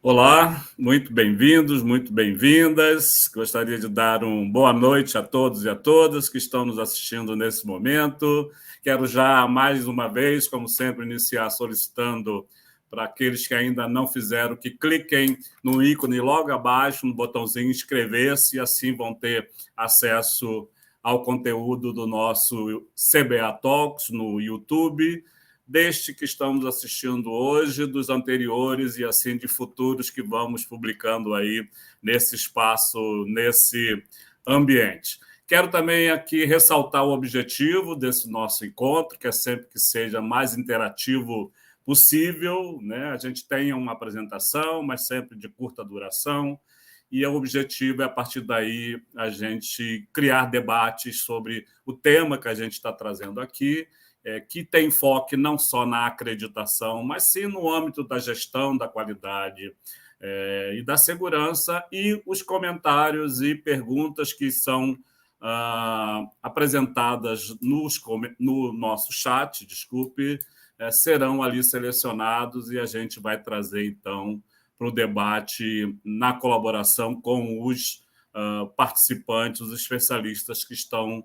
Olá, muito bem-vindos, muito bem-vindas. Gostaria de dar uma boa noite a todos e a todas que estão nos assistindo nesse momento. Quero já, mais uma vez, como sempre, iniciar solicitando para aqueles que ainda não fizeram que cliquem no ícone logo abaixo, no botãozinho inscrever-se, e assim vão ter acesso ao conteúdo do nosso CBA Talks no YouTube, deste que estamos assistindo hoje, dos anteriores e assim de futuros que vamos publicando aí nesse espaço, nesse ambiente. Quero também aqui ressaltar o objetivo desse nosso encontro, que é sempre que seja mais interativo possível, né? A gente tem uma apresentação, mas sempre de curta duração, e o objetivo é, a partir daí, a gente criar debates sobre o tema que a gente está trazendo aqui, que tem enfoque não só na acreditação, mas sim no âmbito da gestão da qualidade e da segurança, e os comentários e perguntas que são apresentadas no nosso chat, desculpe, serão ali selecionados e a gente vai trazer, então, para o debate na colaboração com os participantes, os especialistas que estão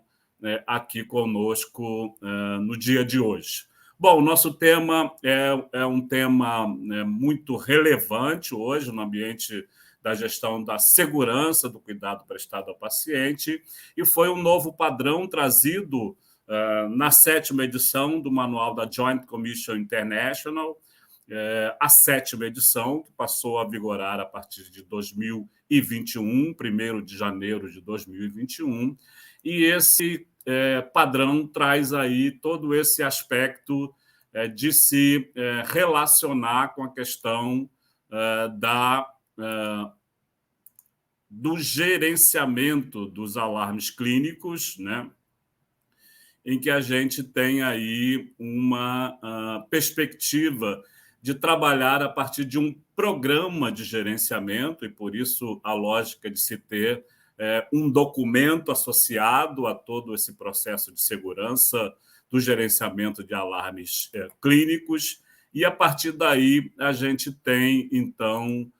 aqui conosco no dia de hoje. Bom, o nosso tema é um tema muito relevante hoje no ambiente da gestão da segurança do cuidado prestado ao paciente, e foi um novo padrão trazido na 7ª edição do Manual da Joint Commission International, a 7ª edição, que passou a vigorar a partir de 2021, 1º de janeiro de 2021, e esse padrão traz aí todo esse aspecto de se relacionar com a questão do gerenciamento dos alarmes clínicos, né? Em que a gente tem aí uma perspectiva de trabalhar a partir de um programa de gerenciamento, e por isso a lógica de se ter um documento associado a todo esse processo de segurança do gerenciamento de alarmes clínicos, e a partir daí a gente tem, então,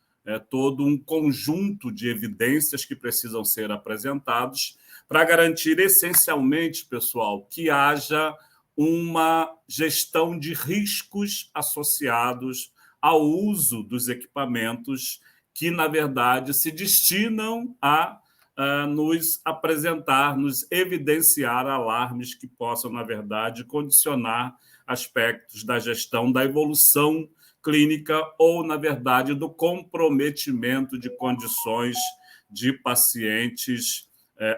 todo um conjunto de evidências que precisam ser apresentados para garantir essencialmente, pessoal, que haja uma gestão de riscos associados ao uso dos equipamentos que, na verdade, se destinam a nos apresentar, nos evidenciar alarmes que possam, na verdade, condicionar aspectos da gestão da evolução clínica ou, na verdade, do comprometimento de condições de pacientes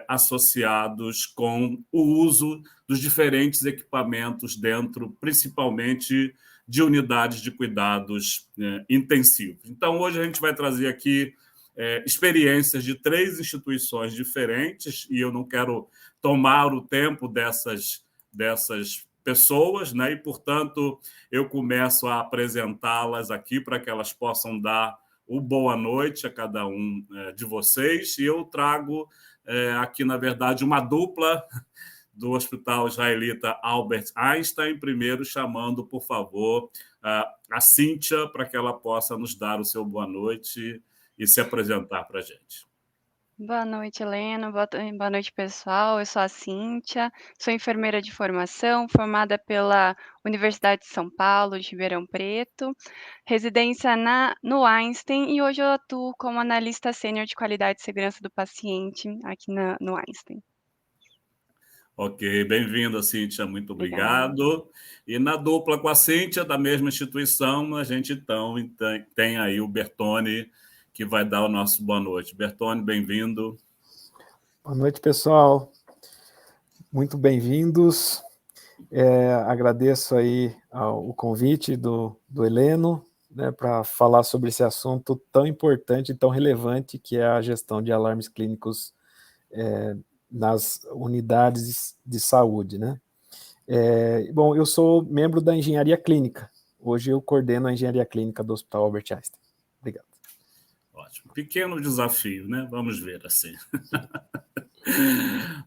associados com o uso dos diferentes equipamentos dentro, principalmente, de unidades de cuidados intensivos. Então, hoje a gente vai trazer aqui experiências de 3 instituições diferentes, e eu não quero tomar o tempo dessas pessoas, né? E, portanto, eu começo a apresentá-las aqui para que elas possam dar o boa noite a cada um de vocês, e eu trago aqui, na verdade, uma dupla do Hospital Israelita Albert Einstein, primeiro chamando, por favor, a Cíntia, para que ela possa nos dar o seu boa noite e se apresentar para a gente. Boa noite, Helena. Boa noite, pessoal. Eu sou a Cíntia, sou enfermeira de formação, formada pela Universidade de São Paulo, de Ribeirão Preto, residência no Einstein, e hoje eu atuo como analista sênior de qualidade e segurança do paciente aqui no Einstein. Ok, bem-vinda, Cíntia, muito Obrigada. obrigado. E na dupla com a Cíntia, da mesma instituição, a gente então tem aí o Bertone, que vai dar o nosso boa noite. Bertone, bem-vindo. Boa noite, pessoal. Muito bem-vindos. Agradeço aí o convite do Heleno, né, para falar sobre esse assunto tão importante e tão relevante que é a gestão de alarmes clínicos nas unidades de saúde, né? Bom, eu sou membro da engenharia clínica. Hoje eu coordeno a engenharia clínica do Hospital Albert Einstein. Obrigado. Ótimo. Pequeno desafio, né? Vamos ver assim.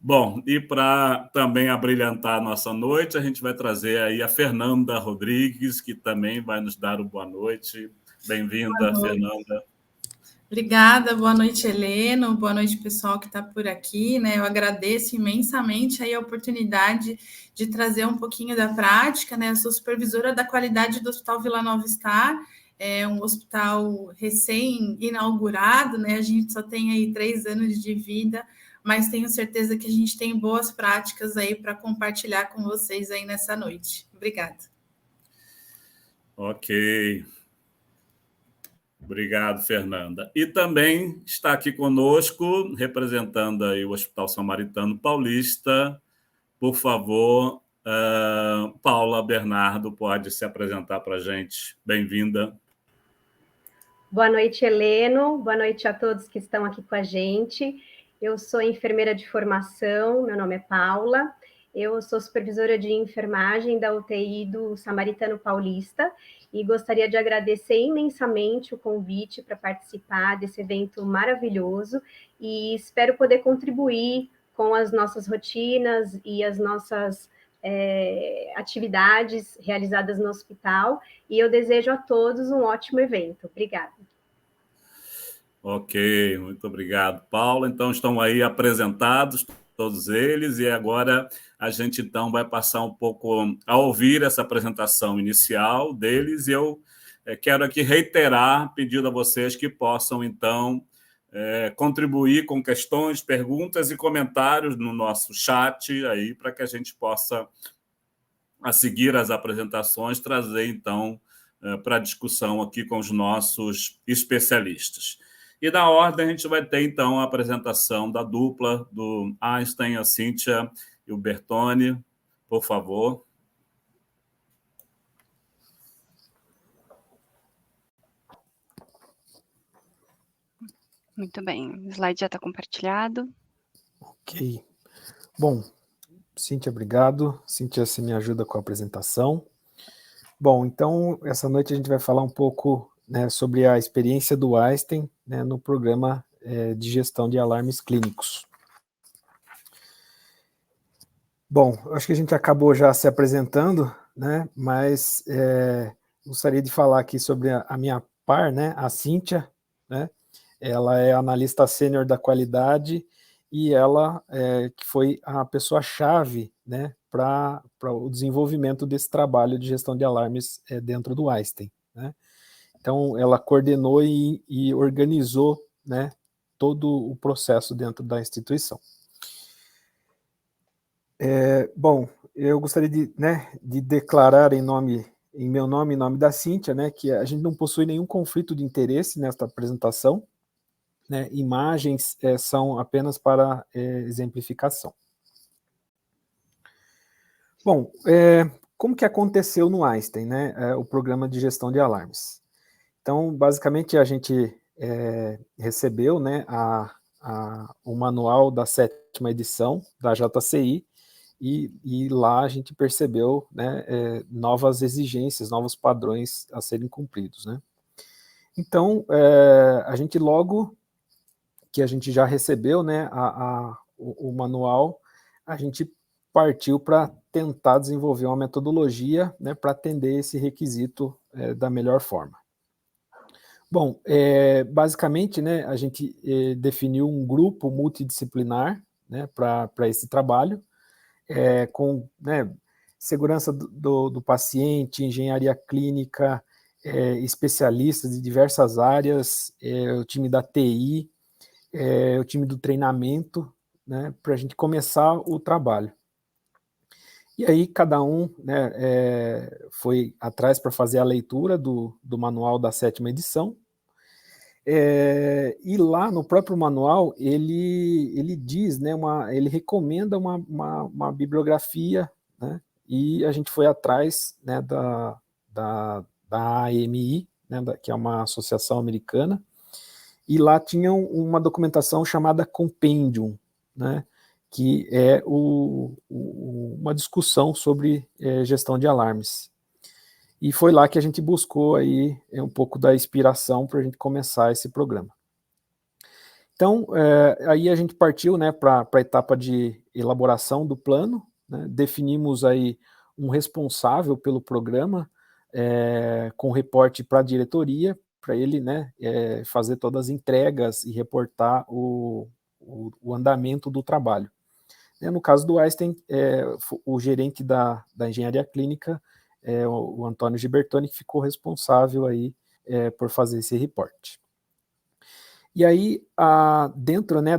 Bom, e para também abrilhantar a nossa noite, a gente vai trazer aí a Fernanda Rodrigues, que também vai nos dar o boa noite. Bem-vinda, Fernanda. Obrigada, boa noite, Heleno, boa noite, pessoal que está por aqui, né? Eu agradeço imensamente aí a oportunidade de trazer um pouquinho da prática, né? Eu sou supervisora da qualidade do Hospital Vila Nova Star, é um hospital recém-inaugurado, né? A gente só tem aí 3 anos de vida, mas tenho certeza que a gente tem boas práticas aí para compartilhar com vocês aí nessa noite. Obrigada. Ok. Obrigado, Fernanda. E também está aqui conosco, representando aí o Hospital Samaritano Paulista, por favor, Paula Bernardo, pode se apresentar para a gente. Bem-vinda. Boa noite, Heleno. Boa noite a todos que estão aqui com a gente. Eu sou enfermeira de formação, meu nome é Paula. Eu sou supervisora de enfermagem da UTI do Samaritano Paulista e gostaria de agradecer imensamente o convite para participar desse evento maravilhoso e espero poder contribuir com as nossas rotinas e as nossas atividades realizadas no hospital, e eu desejo a todos um ótimo evento. Obrigada. Ok, muito obrigado, Paula. Então, estão aí apresentados todos eles, e agora a gente então vai passar um pouco a ouvir essa apresentação inicial deles, e eu quero aqui reiterar, pedindo a vocês que possam então contribuir com questões, perguntas e comentários no nosso chat aí, para que a gente possa, a seguir as apresentações, trazer então para a discussão aqui com os nossos especialistas. E na ordem a gente vai ter então a apresentação da dupla do Einstein, a Cíntia e o Bertone, por favor. Muito bem, o slide já está compartilhado. Ok. Bom, Cíntia, obrigado. Cíntia, você me ajuda com a apresentação. Bom, então, essa noite a gente vai falar um pouco, né, sobre a experiência do Einstein, né, no programa de gestão de alarmes clínicos. Bom, acho que a gente acabou já se apresentando, né, mas gostaria de falar aqui sobre a minha par, né, a Cíntia, né, ela é analista sênior da qualidade e ela que foi a pessoa-chave, né, para o desenvolvimento desse trabalho de gestão de alarmes dentro do Einstein, né. Então, ela coordenou e organizou, né, todo o processo dentro da instituição. Bom, eu gostaria de declarar em meu nome e em nome da Cíntia, né, que a gente não possui nenhum conflito de interesse nesta apresentação, né, imagens são apenas para exemplificação. Bom, como que aconteceu no Einstein, né, o programa de gestão de alarmes? Então, basicamente, a gente recebeu, né, o manual da 7ª edição da JCI, e lá a gente percebeu, né, novas exigências, novos padrões a serem cumpridos, né. Então, a gente logo que a gente já recebeu, né, o manual, a gente partiu para tentar desenvolver uma metodologia, né, para atender esse requisito da melhor forma. Bom, basicamente, né, a gente definiu um grupo multidisciplinar, né, para esse trabalho, com, né, segurança do paciente, engenharia clínica, especialistas de diversas áreas, o time da TI, o time do treinamento, né, para a gente começar o trabalho. E aí cada um, né, foi atrás para fazer a leitura do manual da 7ª edição, e lá no próprio manual ele diz, né, ele recomenda uma bibliografia, né, e a gente foi atrás, né, da AMI, né, que é uma associação americana, e lá tinha uma documentação chamada Compendium, né, que é uma discussão sobre gestão de alarmes. E foi lá que a gente buscou aí um pouco da inspiração para a gente começar esse programa. Então, aí a gente partiu, né, para a etapa de elaboração do plano, né, definimos aí um responsável pelo programa, com reporte para a diretoria, para ele, né, fazer todas as entregas e reportar o andamento do trabalho. No caso do Einstein, o gerente da engenharia clínica, o Antônio Gibertoni, que ficou responsável aí por fazer esse reporte. E aí, dentro, né,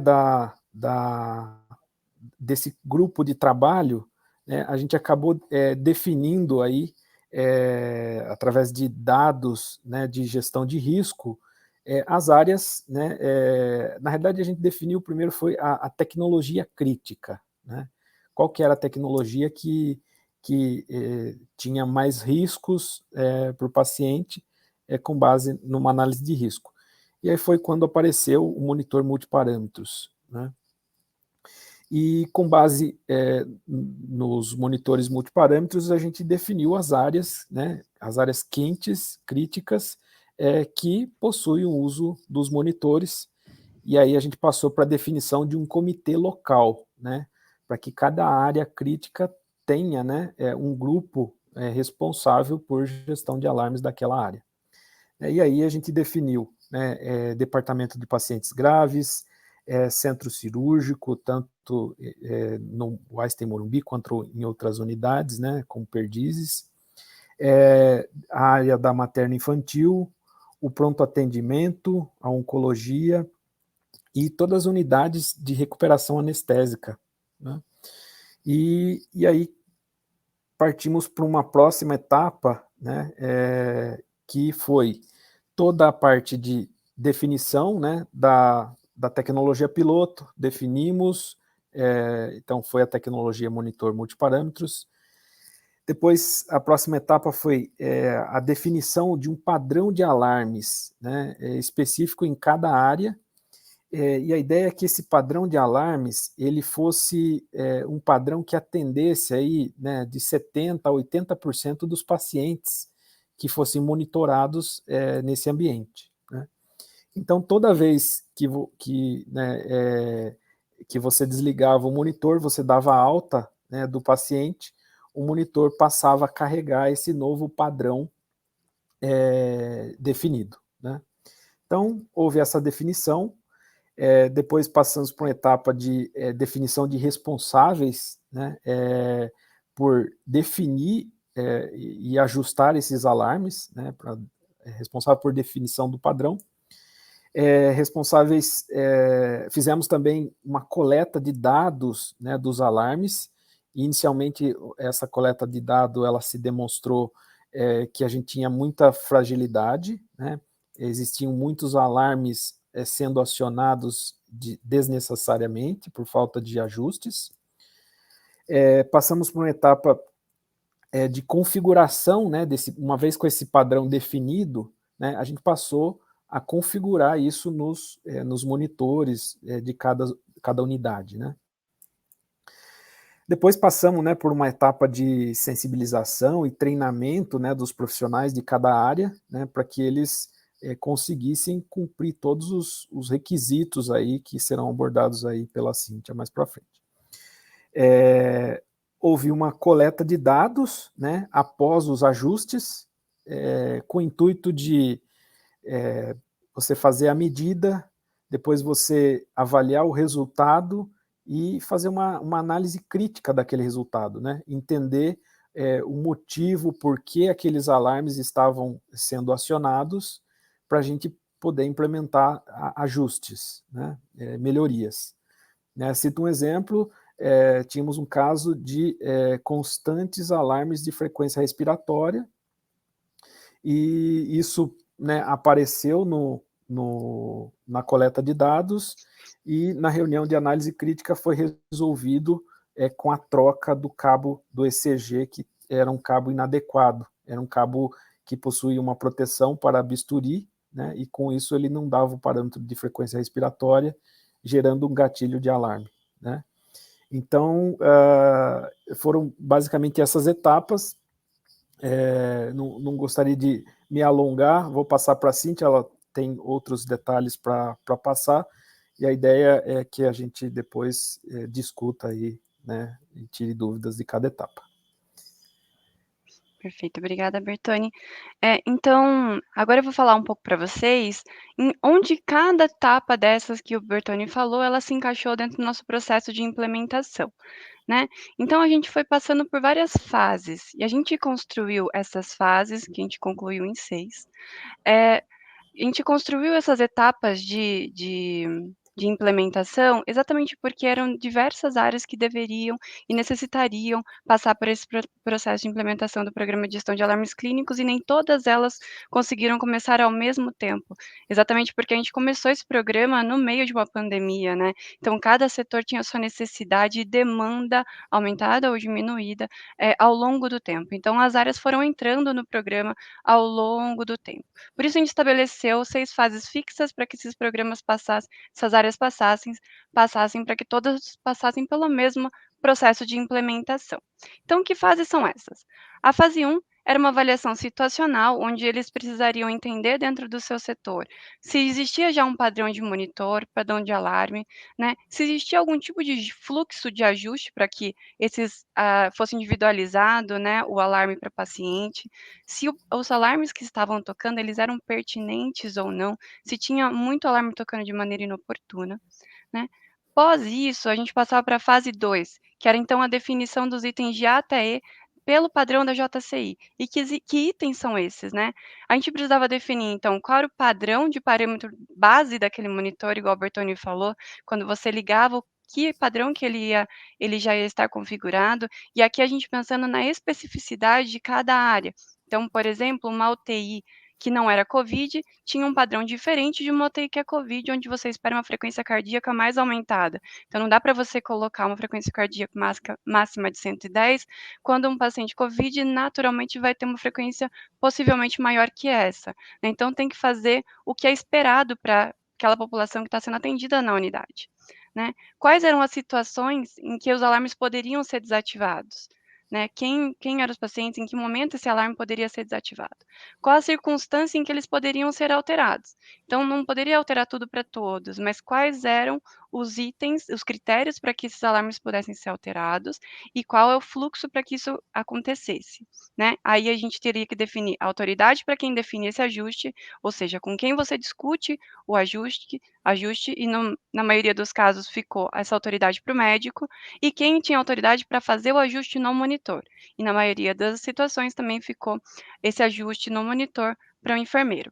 desse grupo de trabalho, né, a gente acabou definindo aí, através de dados, né, de gestão de risco, as áreas, né, na realidade a gente definiu, primeiro foi a tecnologia crítica, né, qual que era a tecnologia que tinha mais riscos para o paciente, com base numa análise de risco. E aí foi quando apareceu o monitor multiparâmetros, né? E com base nos monitores multiparâmetros, a gente definiu as áreas, né, as áreas quentes, críticas, que possuem o uso dos monitores, e aí a gente passou para a definição de um comitê local, né, para que cada área crítica tenha, né, um grupo responsável por gestão de alarmes daquela área. E aí a gente definiu, né, departamento de pacientes graves, centro cirúrgico, tanto no Einstein Morumbi quanto em outras unidades, né, como Perdizes, a área da materno infantil, o pronto atendimento, a oncologia e todas as unidades de recuperação anestésica, né? E aí partimos para uma próxima etapa, né, que foi toda a parte de definição, né, da tecnologia piloto, definimos, então foi a tecnologia monitor multiparâmetros. Depois, a próxima etapa foi a definição de um padrão de alarmes, né, específico em cada área, E a ideia é que esse padrão de alarmes ele fosse um padrão que atendesse aí, né, de 70% a 80% dos pacientes que fossem monitorados nesse ambiente, né? Então, toda vez que você desligava o monitor, você dava alta, né, do paciente, o monitor passava a carregar esse novo padrão definido, né? Então, houve essa definição. Depois passamos por uma etapa de definição de responsáveis, né, por definir e ajustar esses alarmes, né, responsável por definição do padrão. Fizemos também uma coleta de dados, né, dos alarmes. Inicialmente, essa coleta de dados ela se demonstrou que a gente tinha muita fragilidade, né? Existiam muitos alarmes sendo acionados desnecessariamente por falta de ajustes. Passamos por uma etapa de configuração, né, uma vez com esse padrão definido, né, a gente passou a configurar isso nos monitores de cada unidade, né. Depois passamos, né, por uma etapa de sensibilização e treinamento, né, dos profissionais de cada área, né, para que eles conseguissem cumprir todos os requisitos aí que serão abordados aí pela Cíntia mais para frente. Houve uma coleta de dados, né, após os ajustes, com o intuito de você fazer a medida, depois você avaliar o resultado e fazer uma análise crítica daquele resultado, né? Entender o motivo por que aqueles alarmes estavam sendo acionados para a gente poder implementar ajustes, né? Melhorias. Né? Cito um exemplo, tínhamos um caso de constantes alarmes de frequência respiratória, e isso, né, apareceu na coleta de dados, e na reunião de análise crítica foi resolvido com a troca do cabo do ECG, que era um cabo inadequado, era um cabo que possuía uma proteção para bisturi, né, e com isso ele não dava o parâmetro de frequência respiratória, gerando um gatilho de alarme, né. Então, foram basicamente essas etapas. Não gostaria de me alongar, vou passar para a Cíntia, ela tem outros detalhes para passar, e a ideia é que a gente depois discuta aí, né, e tire dúvidas de cada etapa. Perfeito, obrigada, Bertoni. Então, agora eu vou falar um pouco para vocês onde cada etapa dessas que o Bertoni falou, ela se encaixou dentro do nosso processo de implementação, né? Então, a gente foi passando por várias fases, e a gente construiu essas fases, que a gente concluiu em 6. A gente construiu essas etapas de implementação exatamente porque eram diversas áreas que deveriam e necessitariam passar por esse processo de implementação do programa de gestão de alarmes clínicos, e nem todas elas conseguiram começar ao mesmo tempo, exatamente porque a gente começou esse programa no meio de uma pandemia, né? Então, cada setor tinha sua necessidade e demanda aumentada ou diminuída ao longo do tempo. Então, as áreas foram entrando no programa ao longo do tempo. Por isso, a gente estabeleceu 6 fases fixas para que esses programas passassem, essas áreas passassem para que todas passassem pelo mesmo processo de implementação. Então, que fases são essas? A fase 1 era uma avaliação situacional, onde eles precisariam entender dentro do seu setor se existia já um padrão de monitor, padrão de alarme, né? Se existia algum tipo de fluxo de ajuste para que esses fosse individualizado, né, o alarme para paciente, se os alarmes que estavam tocando, eles eram pertinentes ou não, se tinha muito alarme tocando de maneira inoportuna, né? Após isso, a gente passava para a fase 2, que era então a definição dos itens de A até E pelo padrão da JCI. E que itens são esses, né? A gente precisava definir, então, qual era o padrão de parâmetro base daquele monitor, igual o Bertoni falou, quando você ligava, que padrão que ele já ia estar configurado, e aqui a gente pensando na especificidade de cada área. Então, por exemplo, uma UTI que não era COVID, tinha um padrão diferente de uma UTI que é COVID, onde você espera uma frequência cardíaca mais aumentada. Então, não dá para você colocar uma frequência cardíaca máxima de 110, quando um paciente COVID naturalmente vai ter uma frequência possivelmente maior que essa, né? Então, tem que fazer o que é esperado para aquela população que está sendo atendida na unidade, né? Quais eram as situações em que os alarmes poderiam ser desativados? Né? Quem eram os pacientes, em que momento esse alarme poderia ser desativado? Qual a circunstância em que eles poderiam ser alterados? Então, não poderia alterar tudo para todos, mas quais eram os itens, os critérios para que esses alarmes pudessem ser alterados e qual é o fluxo para que isso acontecesse, né? Aí a gente teria que definir a autoridade para quem define esse ajuste, ou seja, com quem você discute o ajuste e na maioria dos casos ficou essa autoridade para o médico, e quem tinha autoridade para fazer o ajuste no monitor. E na maioria das situações também ficou esse ajuste no monitor para o enfermeiro.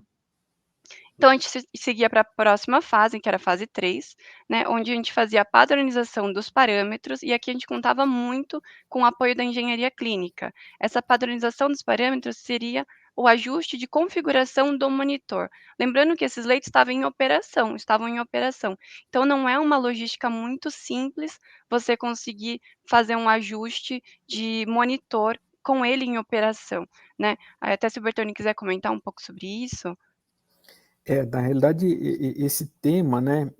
Então, a gente seguia para a próxima fase, que era a fase 3, né, onde a gente fazia a padronização dos parâmetros, e aqui a gente contava muito com o apoio da engenharia clínica. Essa padronização dos parâmetros seria o ajuste de configuração do monitor. Lembrando que esses leitos estavam em operação. Então, não é uma logística muito simples você conseguir fazer um ajuste de monitor com ele em operação, né? Até se o Bertoni quiser comentar um pouco sobre isso. Na realidade, esse tema, né,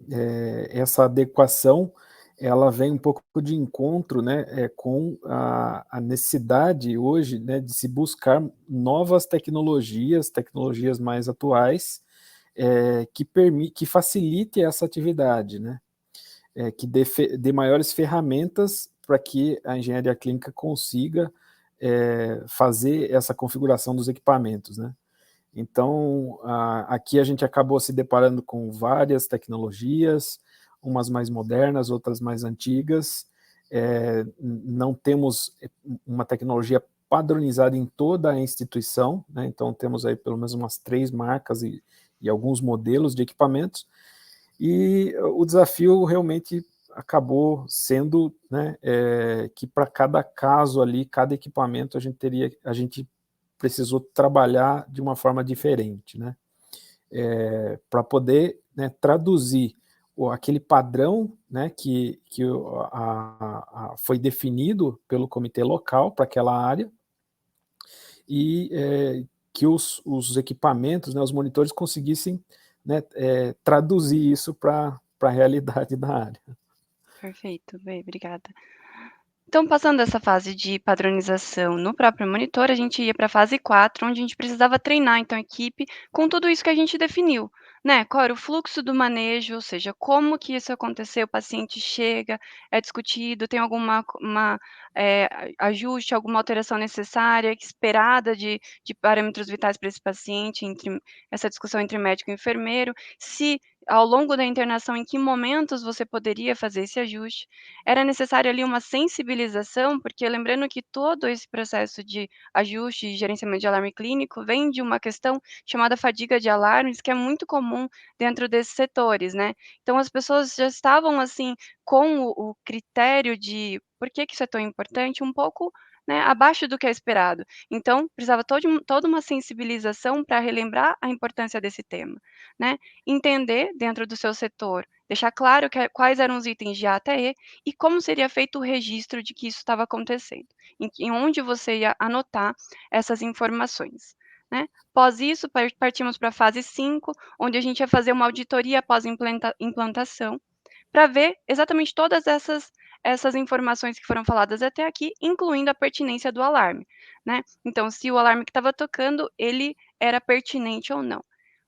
essa adequação, ela vem um pouco de encontro, né, com a necessidade hoje, né, de se buscar novas tecnologias mais atuais, que facilite essa atividade, né, que dê maiores ferramentas para que a engenharia clínica consiga fazer essa configuração dos equipamentos, né. Então, aqui a gente acabou se deparando com várias tecnologias, umas mais modernas, outras mais antigas. Não temos uma tecnologia padronizada em toda a instituição, né? Então temos aí pelo menos umas 3 marcas e alguns modelos de equipamentos, e o desafio realmente acabou sendo, né, que para cada caso ali, cada equipamento, a gente precisou trabalhar de uma forma diferente, né? Para poder, né, traduzir aquele padrão, né, que foi definido pelo comitê local para aquela área, e que os equipamentos, né, os monitores conseguissem, né, traduzir isso para a realidade da área. Perfeito, bem, obrigada. Então, passando dessa fase de padronização no próprio monitor, a gente ia para a fase 4, onde a gente precisava treinar, então, a equipe com tudo isso que a gente definiu, né? Qual era o fluxo do manejo, ou seja, como que isso aconteceu, o paciente chega, é discutido, tem alguma ajuste, alguma alteração necessária, esperada de parâmetros vitais para esse paciente, essa discussão entre médico e enfermeiro, se ao longo da internação, em que momentos você poderia fazer esse ajuste. Era necessário ali uma sensibilização, porque lembrando que todo esse processo de ajuste e gerenciamento de alarme clínico vem de uma questão chamada fadiga de alarmes, que é muito comum dentro desses setores, né? Então, as pessoas já estavam, assim, com o critério de por que isso é tão importante, um pouco, né, abaixo do que é esperado. Então, precisava toda uma sensibilização para relembrar a importância desse tema, né? Entender dentro do seu setor, deixar claro quais eram os itens de A até E e como seria feito o registro de que isso estava acontecendo, em onde você ia anotar essas informações, né? Após isso, partimos para a fase 5, onde a gente ia fazer uma auditoria após implantação, para ver exatamente todas essas informações que foram faladas até aqui, incluindo a pertinência do alarme, né? Então, se o alarme que estava tocando, ele era pertinente ou não.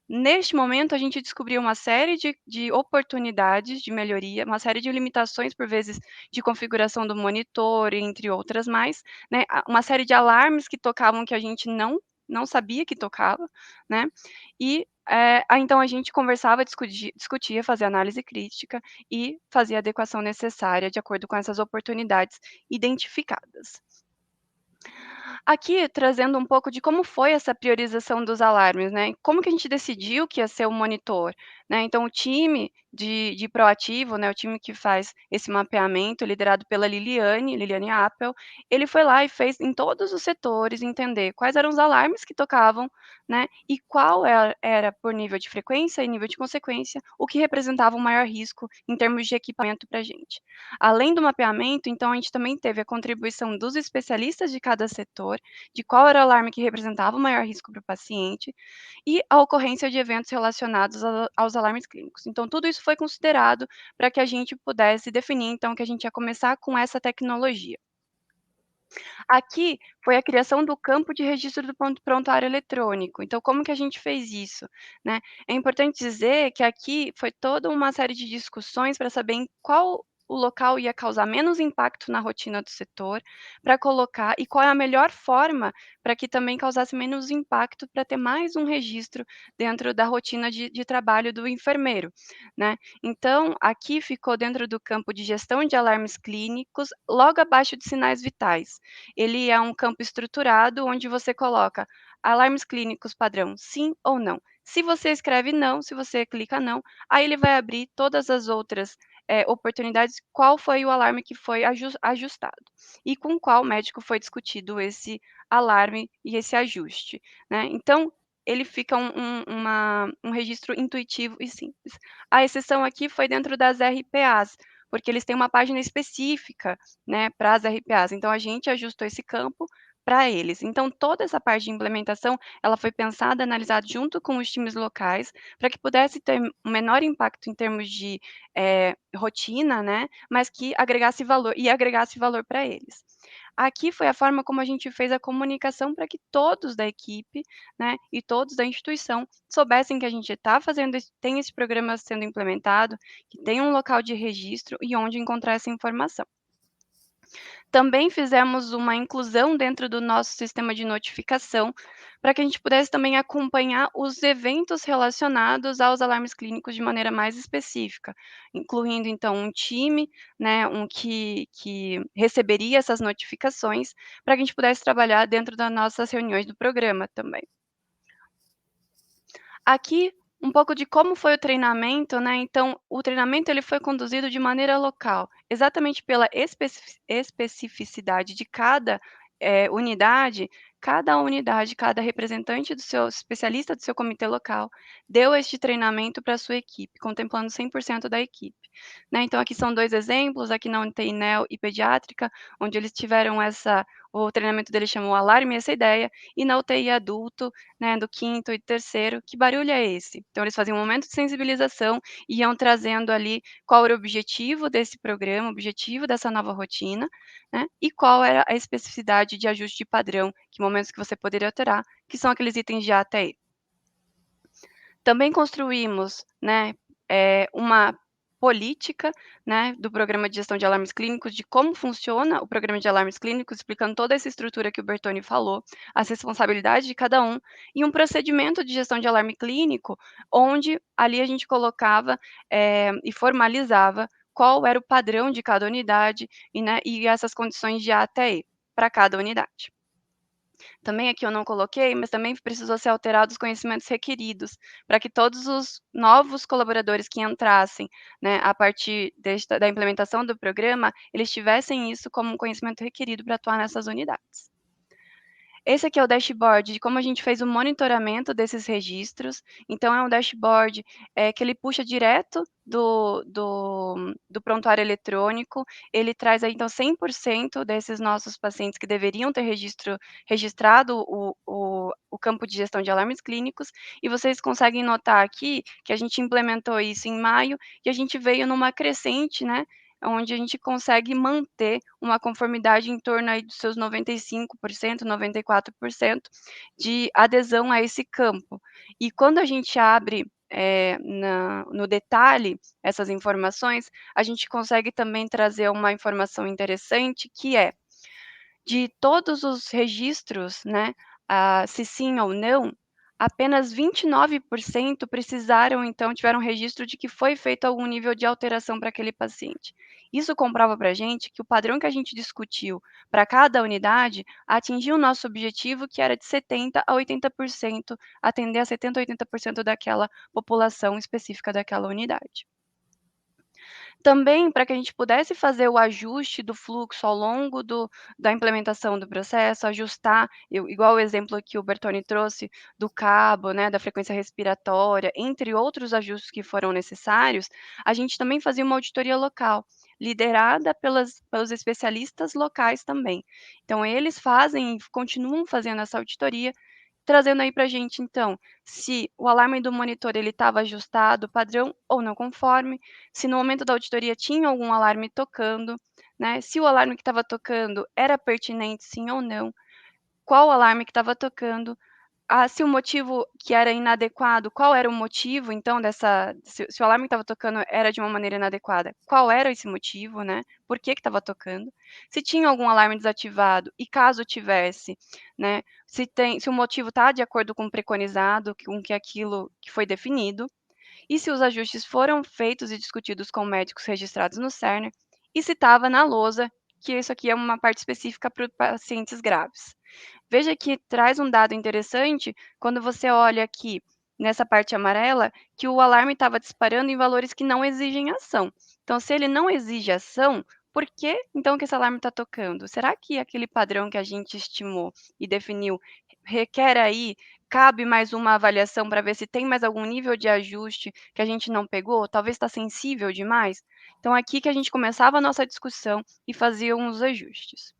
Neste momento, a gente descobriu uma série de oportunidades de melhoria, uma série de limitações, por vezes, de configuração do monitor, entre outras mais, né? Uma série de alarmes que tocavam que a gente não sabia que tocava, né? E então a gente conversava, discutia, fazia análise crítica e fazia a adequação necessária de acordo com essas oportunidades identificadas. Aqui, trazendo um pouco de como foi essa priorização dos alarmes, né? Como que a gente decidiu que ia ser o monitor, né? Então, o time de proativo, né? O time que faz esse mapeamento, liderado pela Liliane Appel, ele foi lá e fez em todos os setores entender quais eram os alarmes que tocavam, né? E qual era por nível de frequência e nível de consequência, o que representava um maior risco em termos de equipamento para a gente. Além do mapeamento, então, a gente também teve a contribuição dos especialistas de cada setor, de qual era o alarme que representava o maior risco para o paciente, e a ocorrência de eventos relacionados aos alarmes clínicos. Então, tudo isso foi considerado para que a gente pudesse definir, então, que a gente ia começar com essa tecnologia. Aqui foi a criação do campo de registro do prontuário eletrônico. Então, como que a gente fez isso, né? É importante dizer que aqui foi toda uma série de discussões para saber em qual o local ia causar menos impacto na rotina do setor, para colocar, e qual é a melhor forma para que também causasse menos impacto, para ter mais um registro dentro da rotina de trabalho do enfermeiro, né? Então, aqui ficou dentro do campo de gestão de alarmes clínicos, logo abaixo de sinais vitais. Ele é um campo estruturado onde você coloca alarmes clínicos padrão sim ou não. Se você escreve não, se você clica não, aí ele vai abrir todas as outras oportunidades, qual foi o alarme que foi ajustado e com qual médico foi discutido esse alarme e esse ajuste, né? Então, ele fica um registro intuitivo e simples. A exceção aqui foi dentro das RPAs, porque eles têm uma página específica, né, para as RPAs. Então, a gente ajustou esse campo para eles. Então, toda essa parte de implementação, ela foi pensada, analisada junto com os times locais, para que pudesse ter um menor impacto em termos de rotina, né, mas que agregasse valor para eles. Aqui foi a forma como a gente fez a comunicação para que todos da equipe, né, e todos da instituição soubessem que a gente está fazendo, tem esse programa sendo implementado, que tem um local de registro e onde encontrar essa informação. Também fizemos uma inclusão dentro do nosso sistema de notificação, para que a gente pudesse também acompanhar os eventos relacionados aos alarmes clínicos de maneira mais específica, incluindo, então, um time, né, que receberia essas notificações, para que a gente pudesse trabalhar dentro das nossas reuniões do programa também. Aqui, um pouco de como foi o treinamento, né, então, o treinamento ele foi conduzido de maneira local, exatamente pela especificidade de cada, unidade, cada representante do seu especialista do seu comitê local, deu este treinamento para a sua equipe, contemplando 100% da equipe, né. Então aqui são 2 exemplos, aqui na UTI Neo e Pediátrica, onde eles tiveram o treinamento deles chamou Alarme Essa Ideia, e na UTI Adulto, né, do 5º e 3º, que barulho é esse? Então eles faziam um momento de sensibilização, e iam trazendo ali qual era o objetivo desse programa, o objetivo dessa nova rotina, né, e qual era a especificidade de ajuste de padrão, que momentos que você poderia alterar, que são aqueles itens de A até E. Também construímos, né, uma política, né, do programa de gestão de alarmes clínicos, de como funciona o programa de alarmes clínicos, explicando toda essa estrutura que o Bertoni falou, as responsabilidades de cada um, e um procedimento de gestão de alarme clínico, onde ali a gente colocava e formalizava qual era o padrão de cada unidade e essas condições de A até E para cada unidade. Também aqui eu não coloquei, mas também precisou ser alterados os conhecimentos requeridos, para que todos os novos colaboradores que entrassem, né, a partir da implementação do programa, eles tivessem isso como um conhecimento requerido para atuar nessas unidades. Esse aqui é o dashboard de como a gente fez o monitoramento desses registros. Então, é um dashboard que ele puxa direto do prontuário eletrônico. Ele traz aí, então, 100% desses nossos pacientes que deveriam ter registrado o campo de gestão de alarmes clínicos. E vocês conseguem notar aqui que a gente implementou isso em maio e a gente veio numa crescente, né? Onde a gente consegue manter uma conformidade em torno aí dos seus 95%, 94% de adesão a esse campo. E quando a gente abre no detalhe essas informações, a gente consegue também trazer uma informação interessante, que é, de todos os registros, né, se sim ou não, apenas 29% precisaram, então, tiveram registro de que foi feito algum nível de alteração para aquele paciente. Isso comprova para a gente que o padrão que a gente discutiu para cada unidade atingiu o nosso objetivo, que era de 70% a 80%, atender a 70% a 80% daquela população específica daquela unidade. Também para que a gente pudesse fazer o ajuste do fluxo ao longo da implementação do processo, ajustar, igual o exemplo que o Bertoni trouxe do cabo, né, da frequência respiratória, entre outros ajustes que foram necessários, a gente também fazia uma auditoria local, liderada pelos especialistas locais também. Então, eles fazem e continuam fazendo essa auditoria, trazendo aí para a gente, então, se o alarme do monitor ele estava ajustado, padrão ou não conforme, se no momento da auditoria tinha algum alarme tocando, né? Se o alarme que estava tocando era pertinente, sim ou não, qual alarme que estava tocando, se o motivo que era inadequado, qual era o motivo, então, se o alarme que estava tocando era de uma maneira inadequada, qual era esse motivo, né? Por que estava tocando? Se tinha algum alarme desativado, e caso tivesse, né? Se o motivo está de acordo com o preconizado, com que aquilo que foi definido, e se os ajustes foram feitos e discutidos com médicos registrados no Cerner, e se estava na lousa, que isso aqui é uma parte específica para pacientes graves. Veja que traz um dado interessante quando você olha aqui nessa parte amarela, que o alarme estava disparando em valores que não exigem ação. Então, se ele não exige ação, por que então que esse alarme está tocando? Será que aquele padrão que a gente estimou e definiu requer aí, cabe mais uma avaliação para ver se tem mais algum nível de ajuste que a gente não pegou? Talvez está sensível demais? Então, aqui que a gente começava a nossa discussão e fazia uns ajustes.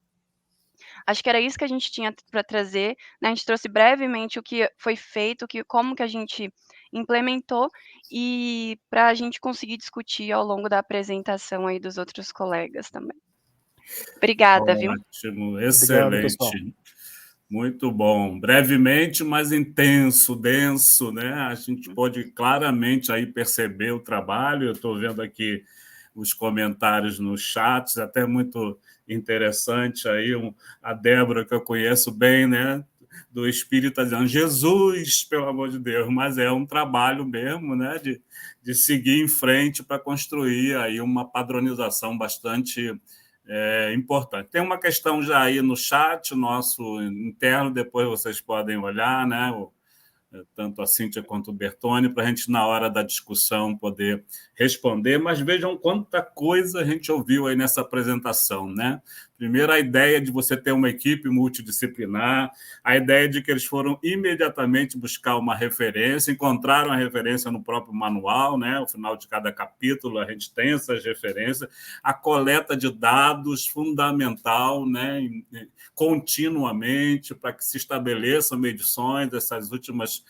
Acho que era isso que a gente tinha para trazer, né? A gente trouxe brevemente o que foi feito, como que a gente implementou, e para a gente conseguir discutir ao longo da apresentação aí dos outros colegas também. Obrigada, viu? Ótimo, Obrigado, pessoal. excelente. Muito bom. Brevemente, mas intenso, denso, né? A gente pode claramente aí perceber o trabalho. Eu estou vendo aqui os comentários nos chats, até muito interessante aí, a Débora, que eu conheço bem, né? Do Espírito, dizendo, Jesus, pelo amor de Deus, mas é um trabalho mesmo, né? De seguir em frente para construir aí uma padronização bastante importante. Tem uma questão já aí no chat nosso interno, depois vocês podem olhar, né? Tanto a Cíntia quanto o Bertone, para a gente, na hora da discussão, poder responder. Mas vejam quanta coisa a gente ouviu aí nessa apresentação, né? Primeiro, a ideia de você ter uma equipe multidisciplinar, a ideia de que eles foram imediatamente buscar uma referência, encontraram a referência no próprio manual, né? Ao final de cada capítulo, a gente tem essas referências, a coleta de dados fundamental, né? Continuamente, para que se estabeleçam medições. Essas últimas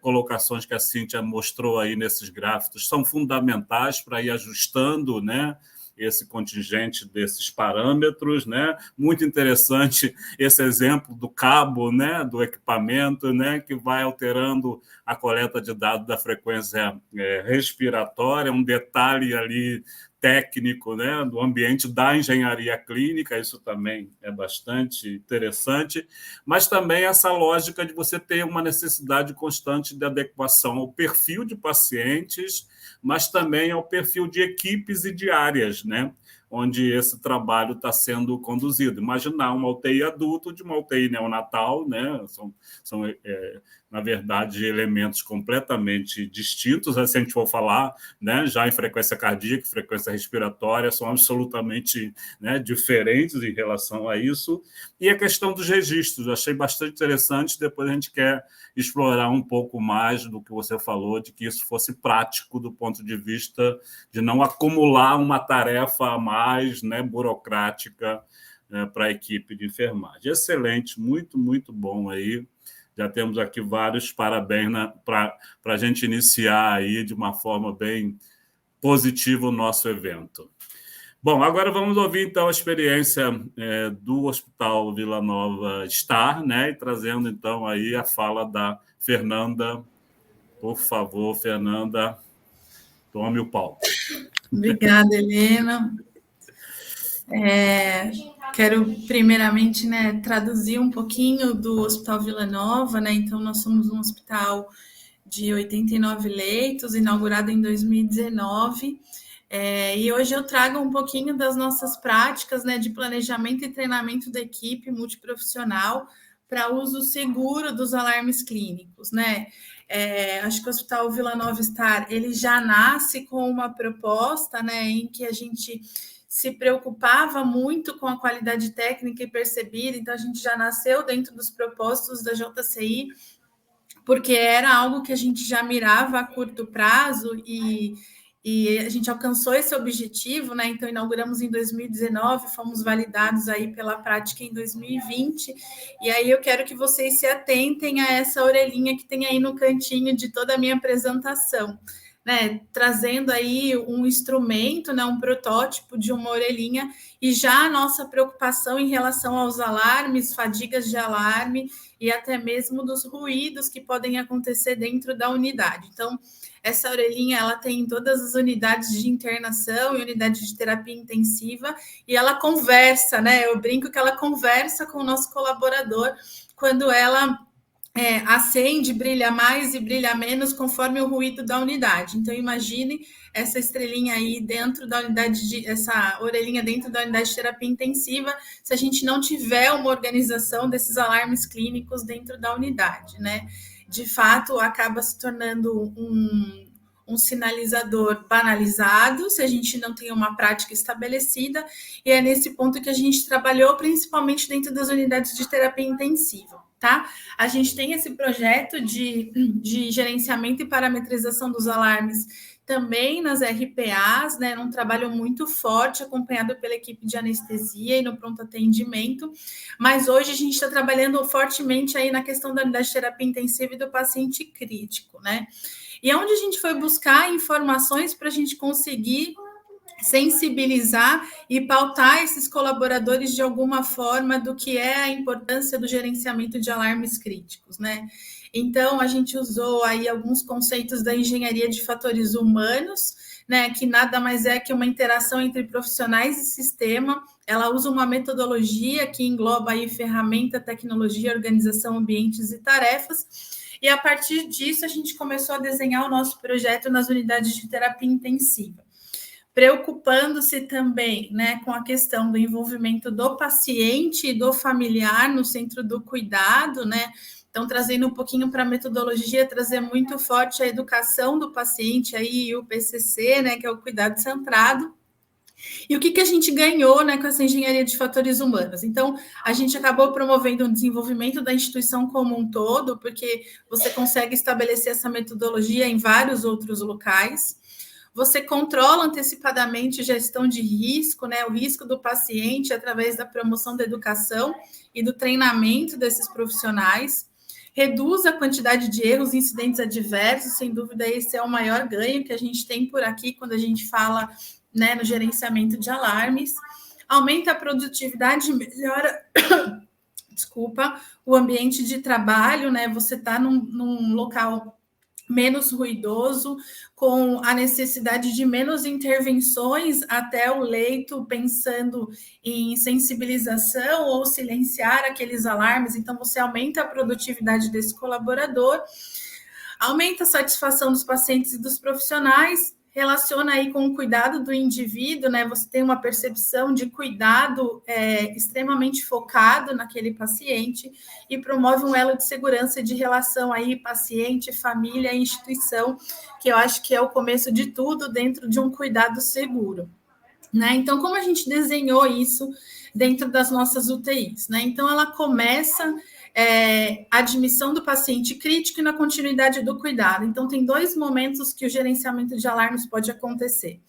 colocações que a Cíntia mostrou aí nesses gráficos são fundamentais para ir ajustando, né? Esse contingente desses parâmetros, né? Muito interessante esse exemplo do cabo, né? Do equipamento, né? Que vai alterando a coleta de dados da frequência respiratória, um detalhe ali técnico, né? Do ambiente da engenharia clínica, isso também é bastante interessante, mas também essa lógica de você ter uma necessidade constante de adequação ao perfil de pacientes, mas também ao perfil de equipes e de áreas, né? Onde esse trabalho está sendo conduzido. Imaginar uma UTI adulto de uma UTI neonatal, né? São na verdade, elementos completamente distintos, se a gente for falar, né? Já em frequência cardíaca e frequência respiratória, são absolutamente, né, diferentes em relação a isso. E a questão dos registros, eu achei bastante interessante, depois a gente quer explorar um pouco mais do que você falou, de que isso fosse prático do ponto de vista de não acumular uma tarefa a mais, né, burocrática, para a equipe de enfermagem. Excelente, muito, muito bom aí. Já temos aqui vários parabéns para a gente iniciar aí de uma forma bem positiva o nosso evento. Bom, agora vamos ouvir, então, a experiência do Hospital Vila Nova Star, né? E trazendo, então, aí a fala da Fernanda. Por favor, Fernanda, tome o palco. Obrigada, Helena. Quero, primeiramente, né, traduzir um pouquinho do Hospital Vila Nova, né? Então, nós somos um hospital de 89 leitos, inaugurado em 2019. E hoje eu trago um pouquinho das nossas práticas, né, de planejamento e treinamento da equipe multiprofissional para uso seguro dos alarmes clínicos, né? Acho que o Hospital Vila Nova Star, ele já nasce com uma proposta, né, em que a gente se preocupava muito com a qualidade técnica e percebida, então a gente já nasceu dentro dos propósitos da JCI, porque era algo que a gente já mirava a curto prazo e e a gente alcançou esse objetivo, né? Então, inauguramos em 2019, fomos validados aí pela prática em 2020, e aí eu quero que vocês se atentem a essa orelhinha que tem aí no cantinho de toda a minha apresentação, né? Trazendo aí um instrumento, né? Um protótipo de uma orelhinha, e já a nossa preocupação em relação aos alarmes, fadigas de alarme, e até mesmo dos ruídos que podem acontecer dentro da unidade. Então, essa orelhinha, ela tem em todas as unidades de internação e unidade de terapia intensiva, e ela conversa, né? Eu brinco que ela conversa com o nosso colaborador quando ela acende, brilha mais e brilha menos conforme o ruído da unidade. Então, imagine essa estrelinha aí dentro da unidade, essa orelhinha dentro da unidade de terapia intensiva, se a gente não tiver uma organização desses alarmes clínicos dentro da unidade, né? De fato, acaba se tornando um sinalizador banalizado, se a gente não tem uma prática estabelecida, e é nesse ponto que a gente trabalhou, principalmente dentro das unidades de terapia intensiva, tá? A gente tem esse projeto de gerenciamento e parametrização dos alarmes também nas RPAs, né, num trabalho muito forte, acompanhado pela equipe de anestesia e no pronto atendimento, mas hoje a gente está trabalhando fortemente aí na questão da unidade de terapia intensiva e do paciente crítico, né? E é onde a gente foi buscar informações para a gente conseguir sensibilizar e pautar esses colaboradores de alguma forma do que é a importância do gerenciamento de alarmes críticos, né? Então, a gente usou aí alguns conceitos da engenharia de fatores humanos, né, que nada mais é que uma interação entre profissionais e sistema. Ela usa uma metodologia que engloba aí ferramenta, tecnologia, organização, ambientes e tarefas. E a partir disso, a gente começou a desenhar o nosso projeto nas unidades de terapia intensiva, preocupando-se também, né, com a questão do envolvimento do paciente e do familiar no centro do cuidado, né? Então, trazendo um pouquinho para a metodologia, trazer muito forte a educação do paciente, aí o PCC, né, que é o cuidado centrado. E o que a gente ganhou, né, com essa engenharia de fatores humanos? Então, a gente acabou promovendo o desenvolvimento da instituição como um todo, porque você consegue estabelecer essa metodologia em vários outros locais. Você controla antecipadamente gestão de risco, né, o risco do paciente através da promoção da educação e do treinamento desses profissionais. Reduz a quantidade de erros e incidentes adversos, sem dúvida esse é o maior ganho que a gente tem por aqui quando a gente fala, né, no gerenciamento de alarmes. Aumenta a produtividade, melhora o ambiente de trabalho, né? Você está num local menos ruidoso, com a necessidade de menos intervenções até o leito, pensando em sensibilização ou silenciar aqueles alarmes. Então, você aumenta a produtividade desse colaborador, aumenta a satisfação dos pacientes e dos profissionais, relaciona aí com o cuidado do indivíduo, né? Você tem uma percepção de cuidado extremamente focado naquele paciente e promove um elo de segurança de relação aí paciente, família e instituição, que eu acho que é o começo de tudo dentro de um cuidado seguro, né? Então, como a gente desenhou isso dentro das nossas UTIs, né? Então, ela começa a admissão do paciente crítico e na continuidade do cuidado. Então, tem 2 momentos que o gerenciamento de alarmes pode acontecer.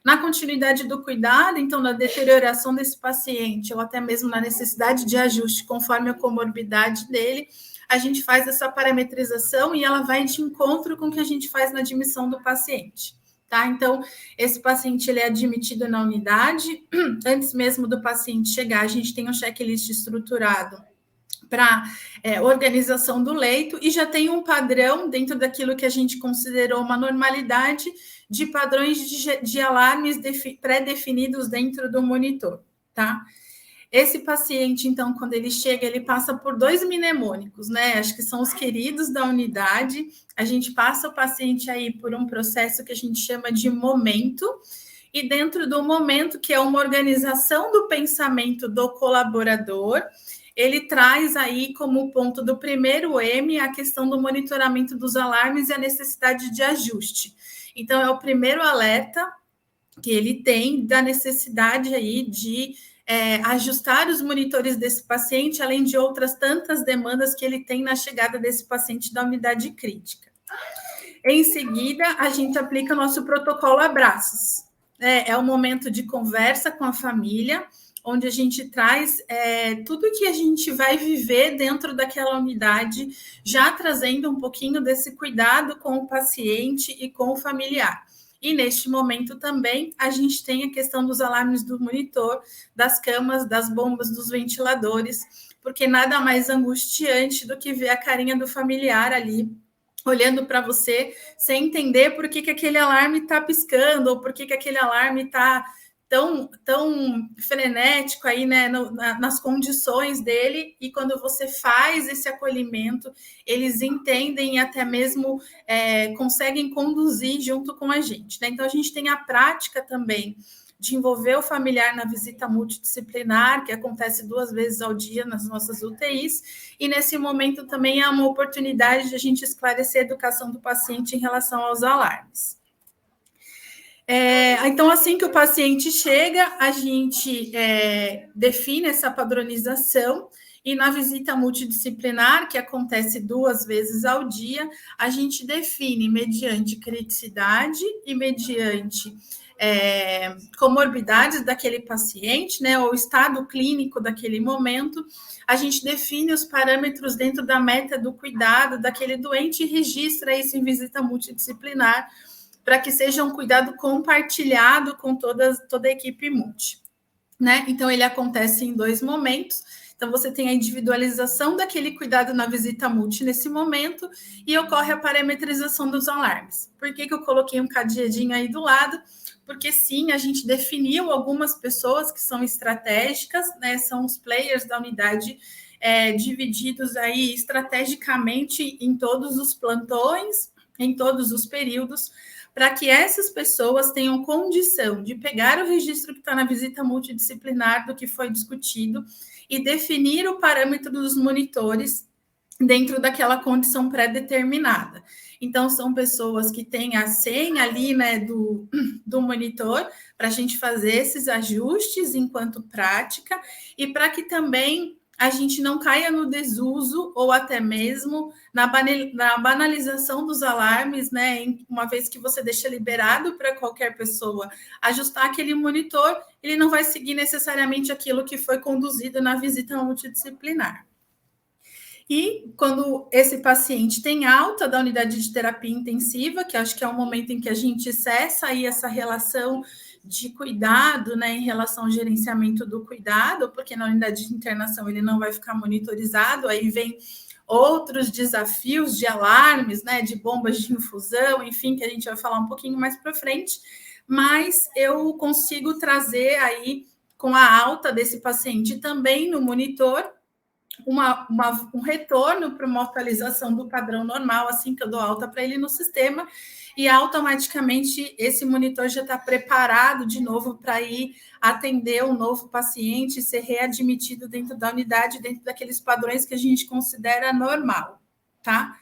Na continuidade do cuidado, então, na deterioração desse paciente, ou até mesmo na necessidade de ajuste conforme a comorbidade dele, a gente faz essa parametrização e ela vai de encontro com o que a gente faz na admissão do paciente. Tá? Então, esse paciente ele é admitido na unidade. Antes mesmo do paciente chegar, a gente tem um checklist estruturado para organização do leito e já tem um padrão dentro daquilo que a gente considerou uma normalidade de padrões de alarmes pré-definidos dentro do monitor, tá? Esse paciente, então, quando ele chega, ele passa por 2 mnemônicos, né? Acho que são os queridos da unidade. A gente passa o paciente aí por um processo que a gente chama de momento, e dentro do momento, que é uma organização do pensamento do colaborador, ele traz aí como ponto do primeiro M a questão do monitoramento dos alarmes e a necessidade de ajuste. Então, é o primeiro alerta que ele tem da necessidade aí de ajustar os monitores desse paciente, além de outras tantas demandas que ele tem na chegada desse paciente da unidade crítica. Em seguida, a gente aplica nosso protocolo abraços. É um momento de conversa com a família, onde a gente traz tudo que a gente vai viver dentro daquela unidade, já trazendo um pouquinho desse cuidado com o paciente e com o familiar. E neste momento também a gente tem a questão dos alarmes do monitor, das camas, das bombas, dos ventiladores, porque nada mais angustiante do que ver a carinha do familiar ali, olhando para você, sem entender por que aquele alarme está piscando, ou por que aquele alarme está tão frenético aí, né, nas condições dele, e quando você faz esse acolhimento, eles entendem e até mesmo conseguem conduzir junto com a gente, né? Então, a gente tem a prática também de envolver o familiar na visita multidisciplinar, que acontece 2 vezes ao dia nas nossas UTIs, e nesse momento também é uma oportunidade de a gente esclarecer a educação do paciente em relação aos alarmes. Então, assim que o paciente chega, a gente define essa padronização, e na visita multidisciplinar, que acontece 2 vezes ao dia, a gente define mediante criticidade e mediante comorbidades daquele paciente, né, ou estado clínico daquele momento, a gente define os parâmetros dentro da meta do cuidado daquele doente e registra isso em visita multidisciplinar, para que seja um cuidado compartilhado com toda a equipe multi, né? Então, ele acontece em 2 momentos. Então, você tem a individualização daquele cuidado na visita multi nesse momento e ocorre a parametrização dos alarmes. Por que eu coloquei um cadeadinho aí do lado? Porque, sim, a gente definiu algumas pessoas que são estratégicas, né? São os players da unidade, divididos aí estrategicamente em todos os plantões, em todos os períodos, para que essas pessoas tenham condição de pegar o registro que está na visita multidisciplinar do que foi discutido e definir o parâmetro dos monitores dentro daquela condição pré-determinada. Então, são pessoas que têm a senha ali, né, do monitor, para a gente fazer esses ajustes enquanto prática, e para que também a gente não caia no desuso ou até mesmo na banalização dos alarmes, né? Uma vez que você deixa liberado para qualquer pessoa ajustar aquele monitor, ele não vai seguir necessariamente aquilo que foi conduzido na visita multidisciplinar. E quando esse paciente tem alta da unidade de terapia intensiva, que acho que é o momento em que a gente cessa aí essa relação de cuidado, né, em relação ao gerenciamento do cuidado, porque na unidade de internação ele não vai ficar monitorizado, aí vem outros desafios de alarmes, né, de bombas de infusão, enfim, que a gente vai falar um pouquinho mais para frente, mas eu consigo trazer aí, com a alta desse paciente também no monitor, um retorno para uma atualização do padrão normal, assim que eu dou alta para ele no sistema, e automaticamente esse monitor já está preparado de novo para ir atender um novo paciente, ser readmitido dentro da unidade, dentro daqueles padrões que a gente considera normal, tá?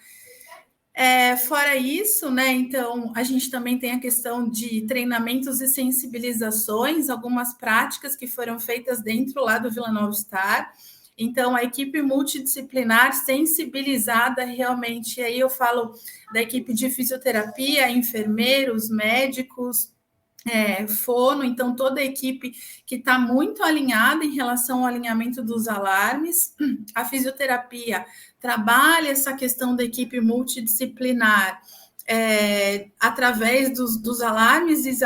Fora isso, né, então, a gente também tem a questão de treinamentos e sensibilizações, algumas práticas que foram feitas dentro lá do Vila Nova Star. Então, a equipe multidisciplinar sensibilizada realmente, aí eu falo da equipe de fisioterapia, enfermeiros, médicos, fono, então toda a equipe que está muito alinhada em relação ao alinhamento dos alarmes. A fisioterapia trabalha essa questão da equipe multidisciplinar através dos alarmes e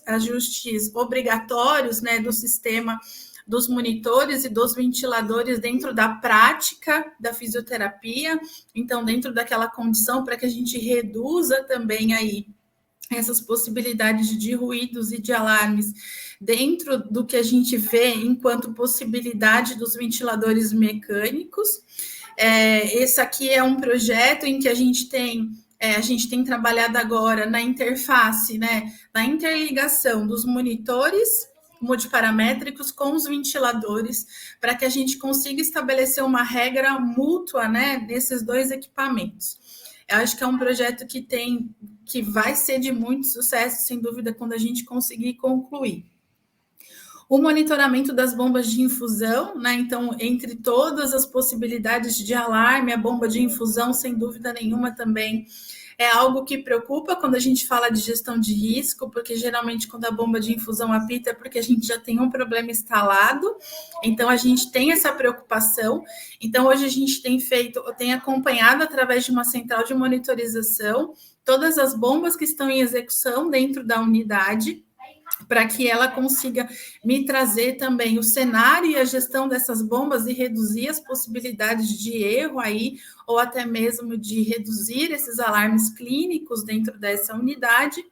ajustes obrigatórios, né, do sistema dos monitores e dos ventiladores dentro da prática da fisioterapia, então dentro daquela condição para que a gente reduza também aí essas possibilidades de ruídos e de alarmes dentro do que a gente vê enquanto possibilidade dos ventiladores mecânicos. Esse aqui é um projeto em que a gente tem trabalhado agora na interface, né, na interligação dos monitores multiparamétricos com os ventiladores, para que a gente consiga estabelecer uma regra mútua, né, desses 2 equipamentos. Eu acho que é um projeto que vai ser de muito sucesso, sem dúvida, quando a gente conseguir concluir. O monitoramento das bombas de infusão, né? Então, entre todas as possibilidades de alarme, a bomba de infusão, sem dúvida nenhuma, também é algo que preocupa quando a gente fala de gestão de risco, porque geralmente quando a bomba de infusão apita é porque a gente já tem um problema instalado, então a gente tem essa preocupação. Então hoje a gente tem acompanhado através de uma central de monitorização todas as bombas que estão em execução dentro da unidade, para que ela consiga me trazer também o cenário e a gestão dessas bombas e reduzir as possibilidades de erro aí, ou até mesmo de reduzir esses alarmes clínicos dentro dessa unidade.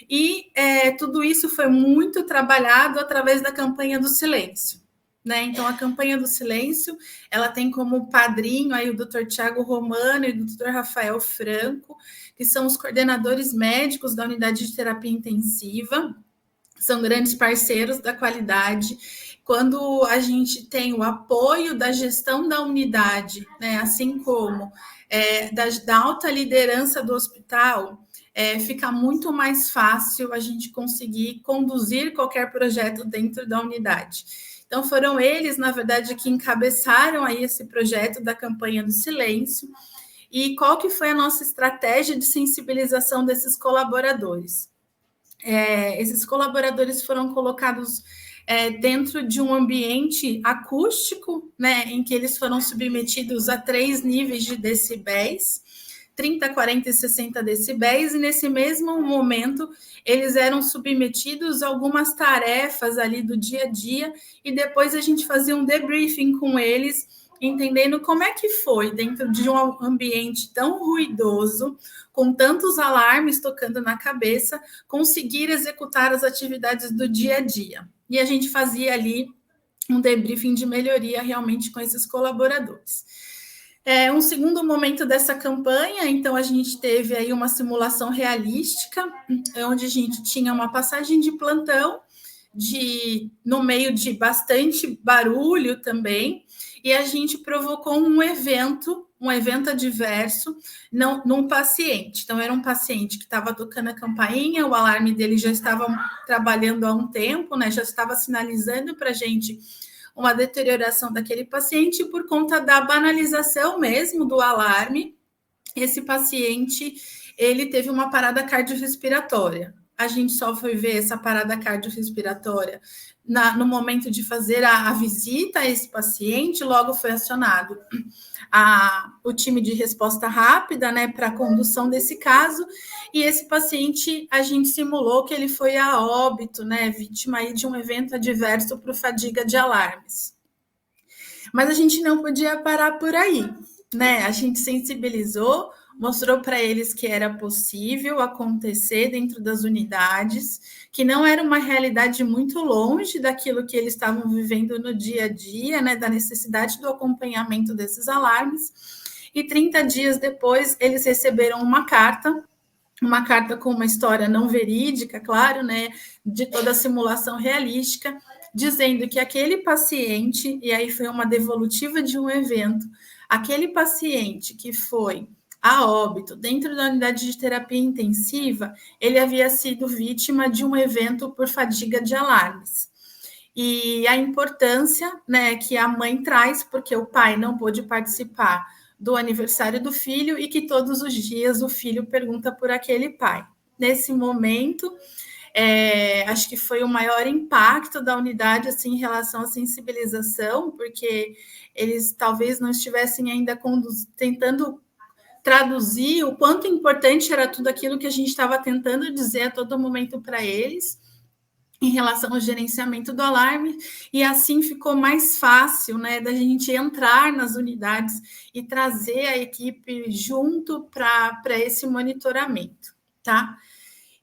E tudo isso foi muito trabalhado através da campanha do silêncio. Né? Então, a campanha do silêncio, ela tem como padrinho aí o Dr. Tiago Romano e o Dr. Rafael Franco, que são os coordenadores médicos da unidade de terapia intensiva, são grandes parceiros da qualidade. Quando a gente tem o apoio da gestão da unidade, né, assim como da alta liderança do hospital, fica muito mais fácil a gente conseguir conduzir qualquer projeto dentro da unidade. Então, foram eles, na verdade, que encabeçaram aí esse projeto da campanha do silêncio. E qual que foi a nossa estratégia de sensibilização desses colaboradores? Esses colaboradores foram colocados dentro de um ambiente acústico, né, em que eles foram submetidos a 3 níveis de decibéis, 30, 40 e 60 decibéis, e nesse mesmo momento eles eram submetidos a algumas tarefas ali do dia a dia, e depois a gente fazia um debriefing com eles, entendendo como é que foi dentro de um ambiente tão ruidoso, com tantos alarmes tocando na cabeça, conseguir executar as atividades do dia a dia. E a gente fazia ali um debriefing de melhoria realmente com esses colaboradores. Um segundo momento dessa campanha, então a gente teve aí uma simulação realística, onde a gente tinha uma passagem de plantão, no meio de bastante barulho também, e a gente provocou um evento adverso num paciente. Então, era um paciente que estava tocando a campainha, o alarme dele já estava trabalhando há um tempo, né? Já estava sinalizando para a gente uma deterioração daquele paciente, e por conta da banalização mesmo do alarme, esse paciente, ele teve uma parada cardiorrespiratória. A gente só foi ver essa parada cardiorrespiratória no momento de fazer a visita a esse paciente. Logo foi acionado o time de resposta rápida, né, para a condução desse caso, e esse paciente, a gente simulou que ele foi a óbito, né, vítima aí de um evento adverso por fadiga de alarmes. Mas a gente não podia parar por aí, né, a gente sensibilizou, mostrou para eles que era possível acontecer dentro das unidades, que não era uma realidade muito longe daquilo que eles estavam vivendo no dia a dia, né, da necessidade do acompanhamento desses alarmes. E 30 dias depois, eles receberam uma carta com uma história não verídica, claro, né, de toda a simulação realística, dizendo que aquele paciente, e aí foi uma devolutiva de um evento, aquele paciente que foi a óbito dentro da unidade de terapia intensiva, ele havia sido vítima de um evento por fadiga de alarmes. E a importância, né, que a mãe traz, porque o pai não pôde participar do aniversário do filho e que todos os dias o filho pergunta por aquele pai. Nesse momento, acho que foi o maior impacto da unidade assim, em relação à sensibilização, porque eles talvez não estivessem ainda tentando traduzir o quanto importante era tudo aquilo que a gente estava tentando dizer a todo momento para eles em relação ao gerenciamento do alarme, e assim ficou mais fácil, né, da gente entrar nas unidades e trazer a equipe junto para esse monitoramento, tá?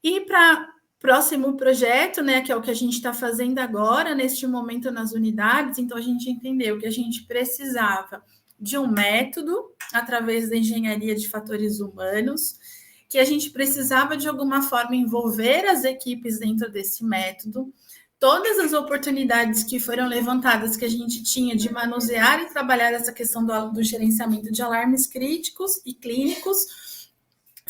E para próximo projeto, né, que é o que a gente está fazendo agora, neste momento nas unidades, então a gente entendeu que a gente precisava de um método, através da engenharia de fatores humanos, que a gente precisava, de alguma forma, envolver as equipes dentro desse método, todas as oportunidades que foram levantadas que a gente tinha de manusear e trabalhar essa questão do gerenciamento de alarmes críticos e clínicos,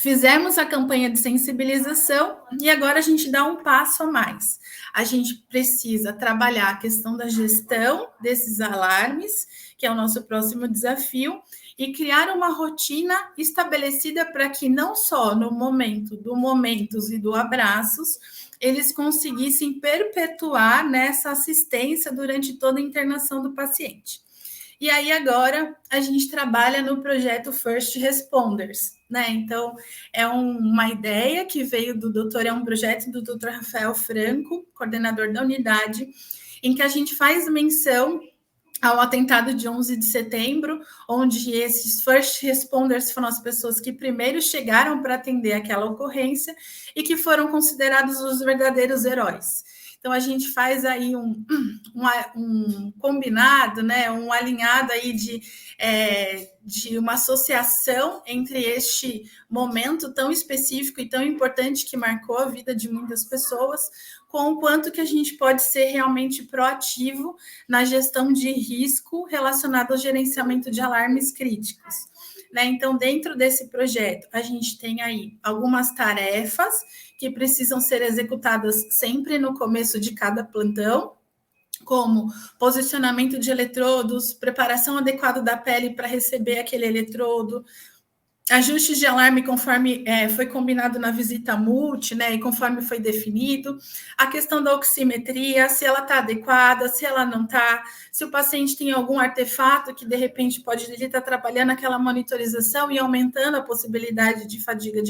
Fizemos a campanha de sensibilização e agora a gente dá um passo a mais. A gente precisa trabalhar a questão da gestão desses alarmes, que é o nosso próximo desafio, e criar uma rotina estabelecida para que não só no momento do momentos e do abraços, eles conseguissem perpetuar nessa assistência durante toda a internação do paciente. E aí agora a gente trabalha no projeto First Responders, né? Então é uma ideia que veio do doutor, é um projeto do Dr. Rafael Franco, coordenador da unidade, em que a gente faz menção ao atentado de 11 de setembro, onde esses first responders foram as pessoas que primeiro chegaram para atender aquela ocorrência e que foram considerados os verdadeiros heróis. Então, a gente faz aí um combinado, né, um alinhado aí de uma associação entre este momento tão específico e tão importante que marcou a vida de muitas pessoas, com o quanto que a gente pode ser realmente proativo na gestão de risco relacionado ao gerenciamento de alarmes críticos. Né? Então, dentro desse projeto, a gente tem aí algumas tarefas que precisam ser executadas sempre no começo de cada plantão, como posicionamento de eletrodos, preparação adequada da pele para receber aquele eletrodo, ajustes de alarme conforme foi combinado na visita multi, né, e conforme foi definido, a questão da oximetria, se ela está adequada, se ela não está, se o paciente tem algum artefato que, de repente, pode estar trabalhando aquela monitorização e aumentando a possibilidade de fadiga,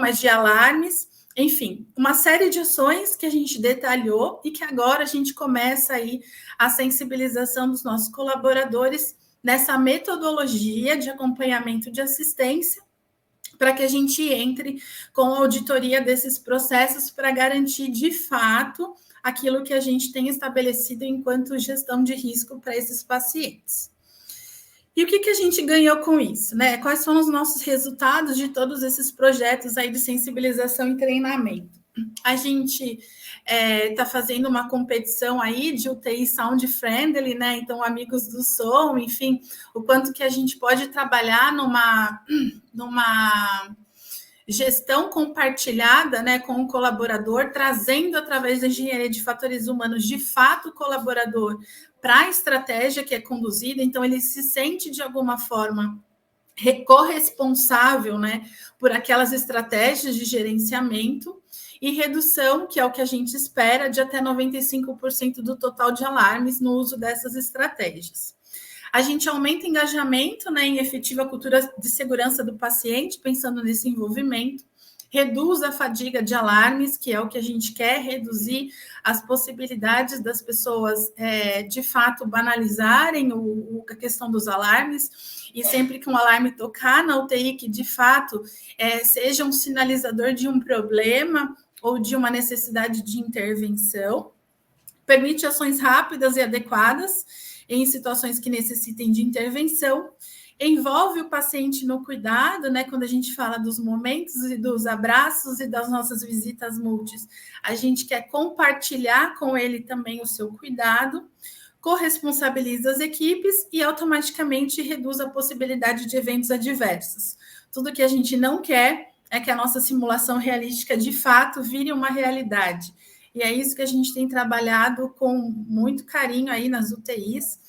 mas de alarmes, enfim, uma série de ações que a gente detalhou e que agora a gente começa aí a sensibilização dos nossos colaboradores nessa metodologia de acompanhamento de assistência, para que a gente entre com a auditoria desses processos para garantir, de fato, aquilo que a gente tem estabelecido enquanto gestão de risco para esses pacientes. E o que a gente ganhou com isso, né? Quais são os nossos resultados de todos esses projetos aí de sensibilização e treinamento? A gente está fazendo uma competição aí de UTI Sound Friendly, né? Então, amigos do som, enfim, o quanto que a gente pode trabalhar numa gestão compartilhada, né, com o colaborador, trazendo através da engenharia de fatores humanos, de fato, o colaborador para a estratégia que é conduzida, então ele se sente de alguma forma corresponsável, né, por aquelas estratégias de gerenciamento e redução, que é o que a gente espera, de até 95% do total de alarmes no uso dessas estratégias. A gente aumenta o engajamento, né, em efetiva cultura de segurança do paciente, pensando nesse envolvimento, reduz a fadiga de alarmes, que é o que a gente quer, reduzir as possibilidades das pessoas, de fato, banalizarem a questão dos alarmes, e sempre que um alarme tocar na UTI, que, de fato, seja um sinalizador de um problema ou de uma necessidade de intervenção, permite ações rápidas e adequadas em situações que necessitem de intervenção, envolve o paciente no cuidado, né? Quando a gente fala dos momentos e dos abraços e das nossas visitas multis, a gente quer compartilhar com ele também o seu cuidado, corresponsabiliza as equipes e automaticamente reduz a possibilidade de eventos adversos. Tudo que a gente não quer é que a nossa simulação realística, de fato, vire uma realidade. E é isso que a gente tem trabalhado com muito carinho aí nas UTIs,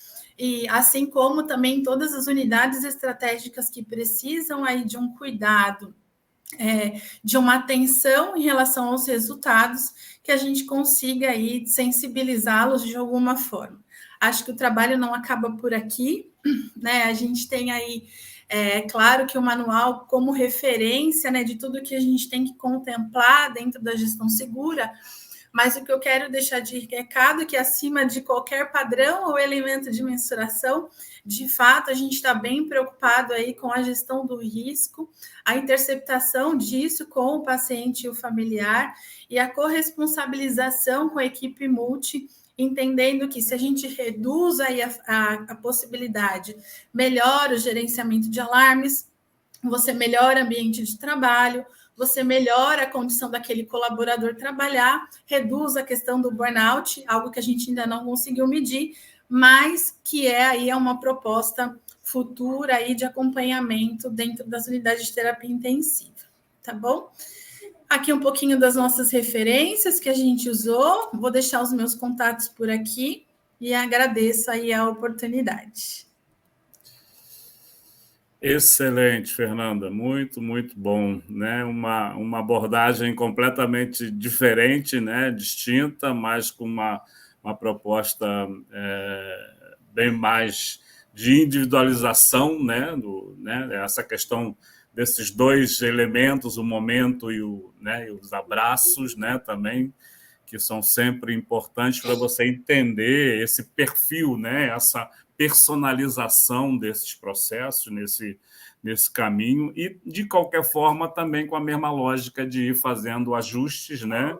e assim como também todas as unidades estratégicas que precisam aí de um cuidado, de uma atenção em relação aos resultados, que a gente consiga aí sensibilizá-los de alguma forma. Acho que o trabalho não acaba por aqui, né? A gente tem aí, claro que o manual como referência, né, de tudo que a gente tem que contemplar dentro da gestão segura, mas o que eu quero deixar de recado é que, acima de qualquer padrão ou elemento de mensuração, de fato, a gente está bem preocupado aí com a gestão do risco, a interceptação disso com o paciente e o familiar e a corresponsabilização com a equipe multi, entendendo que se a gente reduz aí a possibilidade, melhora o gerenciamento de alarmes, você melhora o ambiente de trabalho, você melhora a condição daquele colaborador trabalhar, reduz a questão do burnout, algo que a gente ainda não conseguiu medir, mas que é uma proposta futura aí de acompanhamento dentro das unidades de terapia intensiva, tá bom? Aqui um pouquinho das nossas referências que a gente usou, vou deixar os meus contatos por aqui e agradeço aí a oportunidade. Excelente, Fernanda, muito, muito bom, né? Uma abordagem completamente diferente, né? Distinta, mas com uma proposta bem mais de individualização, né? Essa questão desses dois elementos, o momento e os abraços, né? Também, que são sempre importantes para você entender esse perfil, né? Essa personalização desses processos nesse caminho e, de qualquer forma, também com a mesma lógica de ir fazendo ajustes, né?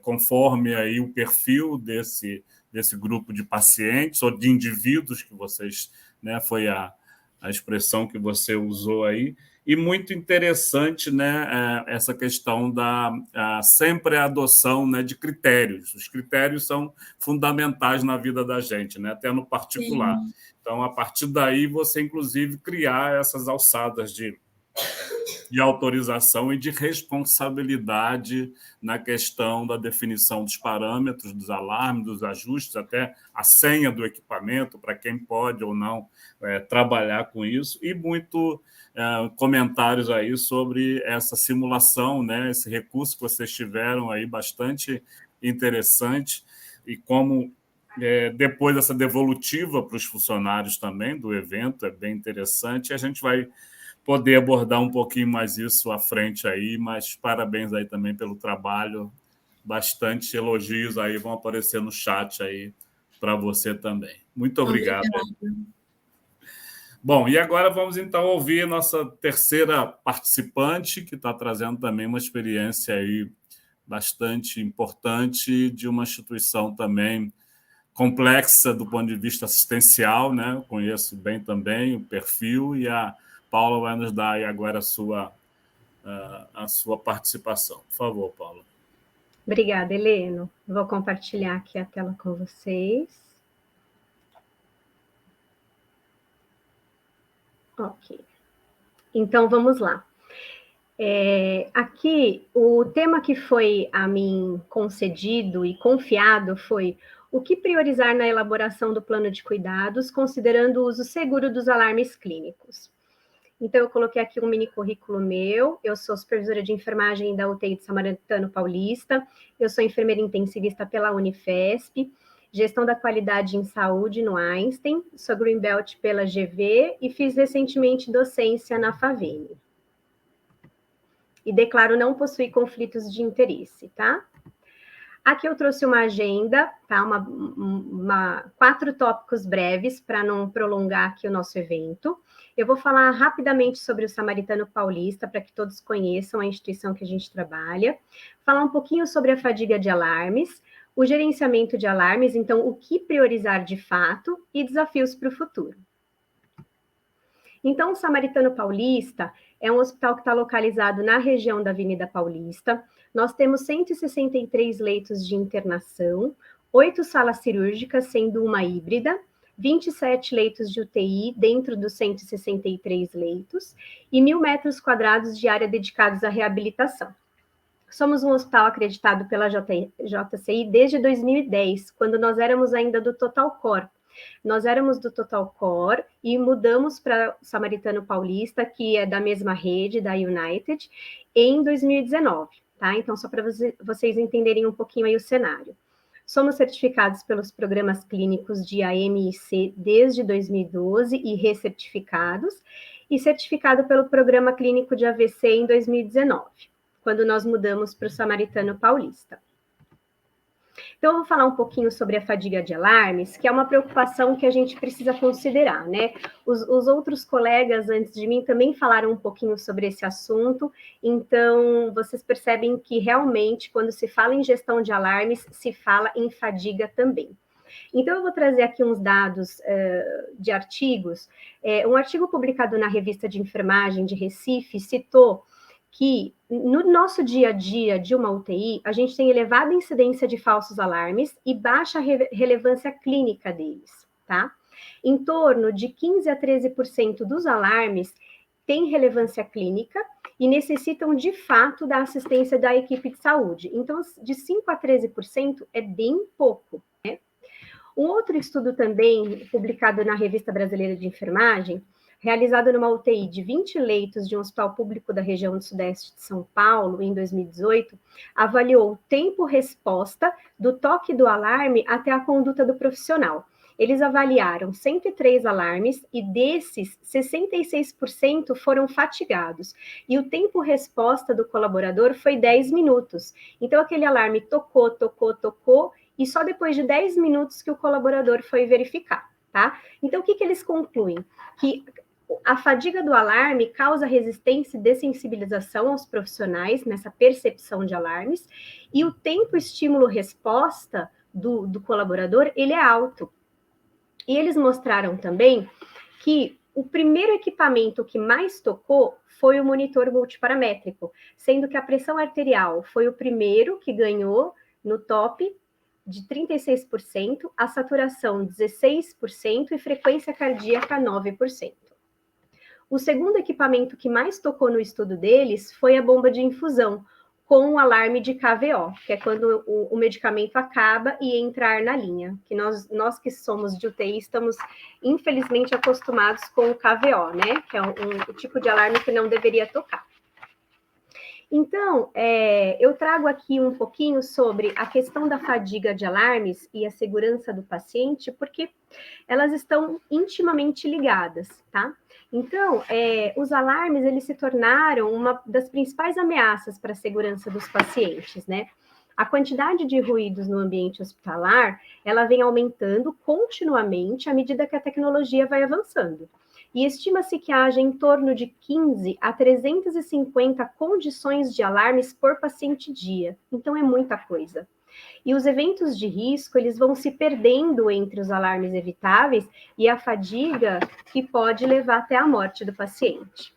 Conforme aí o perfil desse grupo de pacientes ou de indivíduos que vocês, né? Foi a expressão que você usou aí. E muito interessante, né, essa questão da sempre a adoção, né, de critérios. Os critérios são fundamentais na vida da gente, né, até no particular. Sim. Então, a partir daí, você, inclusive, criar essas alçadas de autorização e de responsabilidade na questão da definição dos parâmetros, dos alarmes, dos ajustes, até a senha do equipamento, para quem pode ou não trabalhar com isso, e muito comentários aí sobre essa simulação, né, esse recurso que vocês tiveram aí, bastante interessante, e como depois essa devolutiva para os funcionários também do evento, é bem interessante, e a gente vai poder abordar um pouquinho mais isso à frente aí, mas parabéns aí também pelo trabalho, bastante elogios aí vão aparecer no chat aí para você também. Muito obrigado. Bom, e agora vamos então ouvir a nossa terceira participante, que está trazendo também uma experiência aí bastante importante de uma instituição também complexa do ponto de vista assistencial, né? Eu conheço bem também o perfil, e a Paula vai nos dar aí agora a sua participação. Por favor, Paula. Obrigada, Heleno. Vou compartilhar aqui a tela com vocês. Ok. Então, vamos lá. Aqui, o tema que foi a mim concedido e confiado foi o que priorizar na elaboração do plano de cuidados, considerando o uso seguro dos alarmes clínicos. Então, eu coloquei aqui um mini currículo meu. Eu sou supervisora de enfermagem da UTI de Samaritano Paulista. Eu sou enfermeira intensivista pela Unifesp, gestão da qualidade em saúde no Einstein, sou Green Belt pela GV e fiz recentemente docência na FAVENE. E declaro não possuir conflitos de interesse, tá? Aqui eu trouxe uma agenda, tá? 4 tópicos breves para não prolongar aqui o nosso evento. Eu vou falar rapidamente sobre o Samaritano Paulista, para que todos conheçam a instituição que a gente trabalha. Falar um pouquinho sobre a fadiga de alarmes, o gerenciamento de alarmes, então o que priorizar de fato e desafios para o futuro. Então, o Samaritano Paulista é um hospital que está localizado na região da Avenida Paulista. Nós temos 163 leitos de internação, 8 salas cirúrgicas, sendo uma híbrida, 27 leitos de UTI dentro dos 163 leitos e 1.000 metros quadrados de área dedicados à reabilitação. Somos um hospital acreditado pela JCI desde 2010, quando nós éramos ainda do Total Core. Nós éramos do Total Core e mudamos para o Samaritano Paulista, que é da mesma rede, da United, em 2019, tá? Então, só para vocês entenderem um pouquinho aí o cenário. Somos certificados pelos programas clínicos de AMIC desde 2012 e recertificados, e certificado pelo programa clínico de AVC em 2019, quando nós mudamos para o Samaritano Paulista. Então, eu vou falar um pouquinho sobre a fadiga de alarmes, que é uma preocupação que a gente precisa considerar, né? Os outros colegas antes de mim também falaram um pouquinho sobre esse assunto, então vocês percebem que realmente, quando se fala em gestão de alarmes, se fala em fadiga também. Então, eu vou trazer aqui uns dados de artigos. Um artigo publicado na Revista de Enfermagem de Recife citou que no nosso dia a dia de uma UTI, a gente tem elevada incidência de falsos alarmes e baixa relevância clínica deles, tá? Em torno de 15 a 13% dos alarmes têm relevância clínica e necessitam, de fato, da assistência da equipe de saúde. Então, de 5 a 13% é bem pouco, né? Um outro estudo também, publicado na Revista Brasileira de Enfermagem, realizado numa UTI de 20 leitos de um hospital público da região do Sudeste de São Paulo, em 2018, avaliou o tempo-resposta do toque do alarme até a conduta do profissional. Eles avaliaram 103 alarmes e desses, 66% foram fatigados. E o tempo-resposta do colaborador foi 10 minutos. Então, aquele alarme tocou, e só depois de 10 minutos que o colaborador foi verificar, tá? Então, o que eles concluem? Que a fadiga do alarme causa resistência e dessensibilização aos profissionais nessa percepção de alarmes, e o tempo estímulo-resposta do colaborador, ele é alto. E eles mostraram também que o primeiro equipamento que mais tocou foi o monitor multiparamétrico, sendo que a pressão arterial foi o primeiro que ganhou no top de 36%, a saturação 16% e frequência cardíaca 9%. O segundo equipamento que mais tocou no estudo deles foi a bomba de infusão, com o alarme de KVO, que é quando o medicamento acaba e entrar na linha, que nós que somos de UTI estamos, infelizmente, acostumados com o KVO, né, que é um tipo de alarme que não deveria tocar. Então, eu trago aqui um pouquinho sobre a questão da fadiga de alarmes e a segurança do paciente, porque elas estão intimamente ligadas, tá? Então, os alarmes, eles se tornaram uma das principais ameaças para a segurança dos pacientes, né? A quantidade de ruídos no ambiente hospitalar, ela vem aumentando continuamente à medida que a tecnologia vai avançando. E estima-se que haja em torno de 15 a 350 condições de alarmes por paciente dia. Então, é muita coisa. E os eventos de risco, eles vão se perdendo entre os alarmes evitáveis e a fadiga que pode levar até a morte do paciente.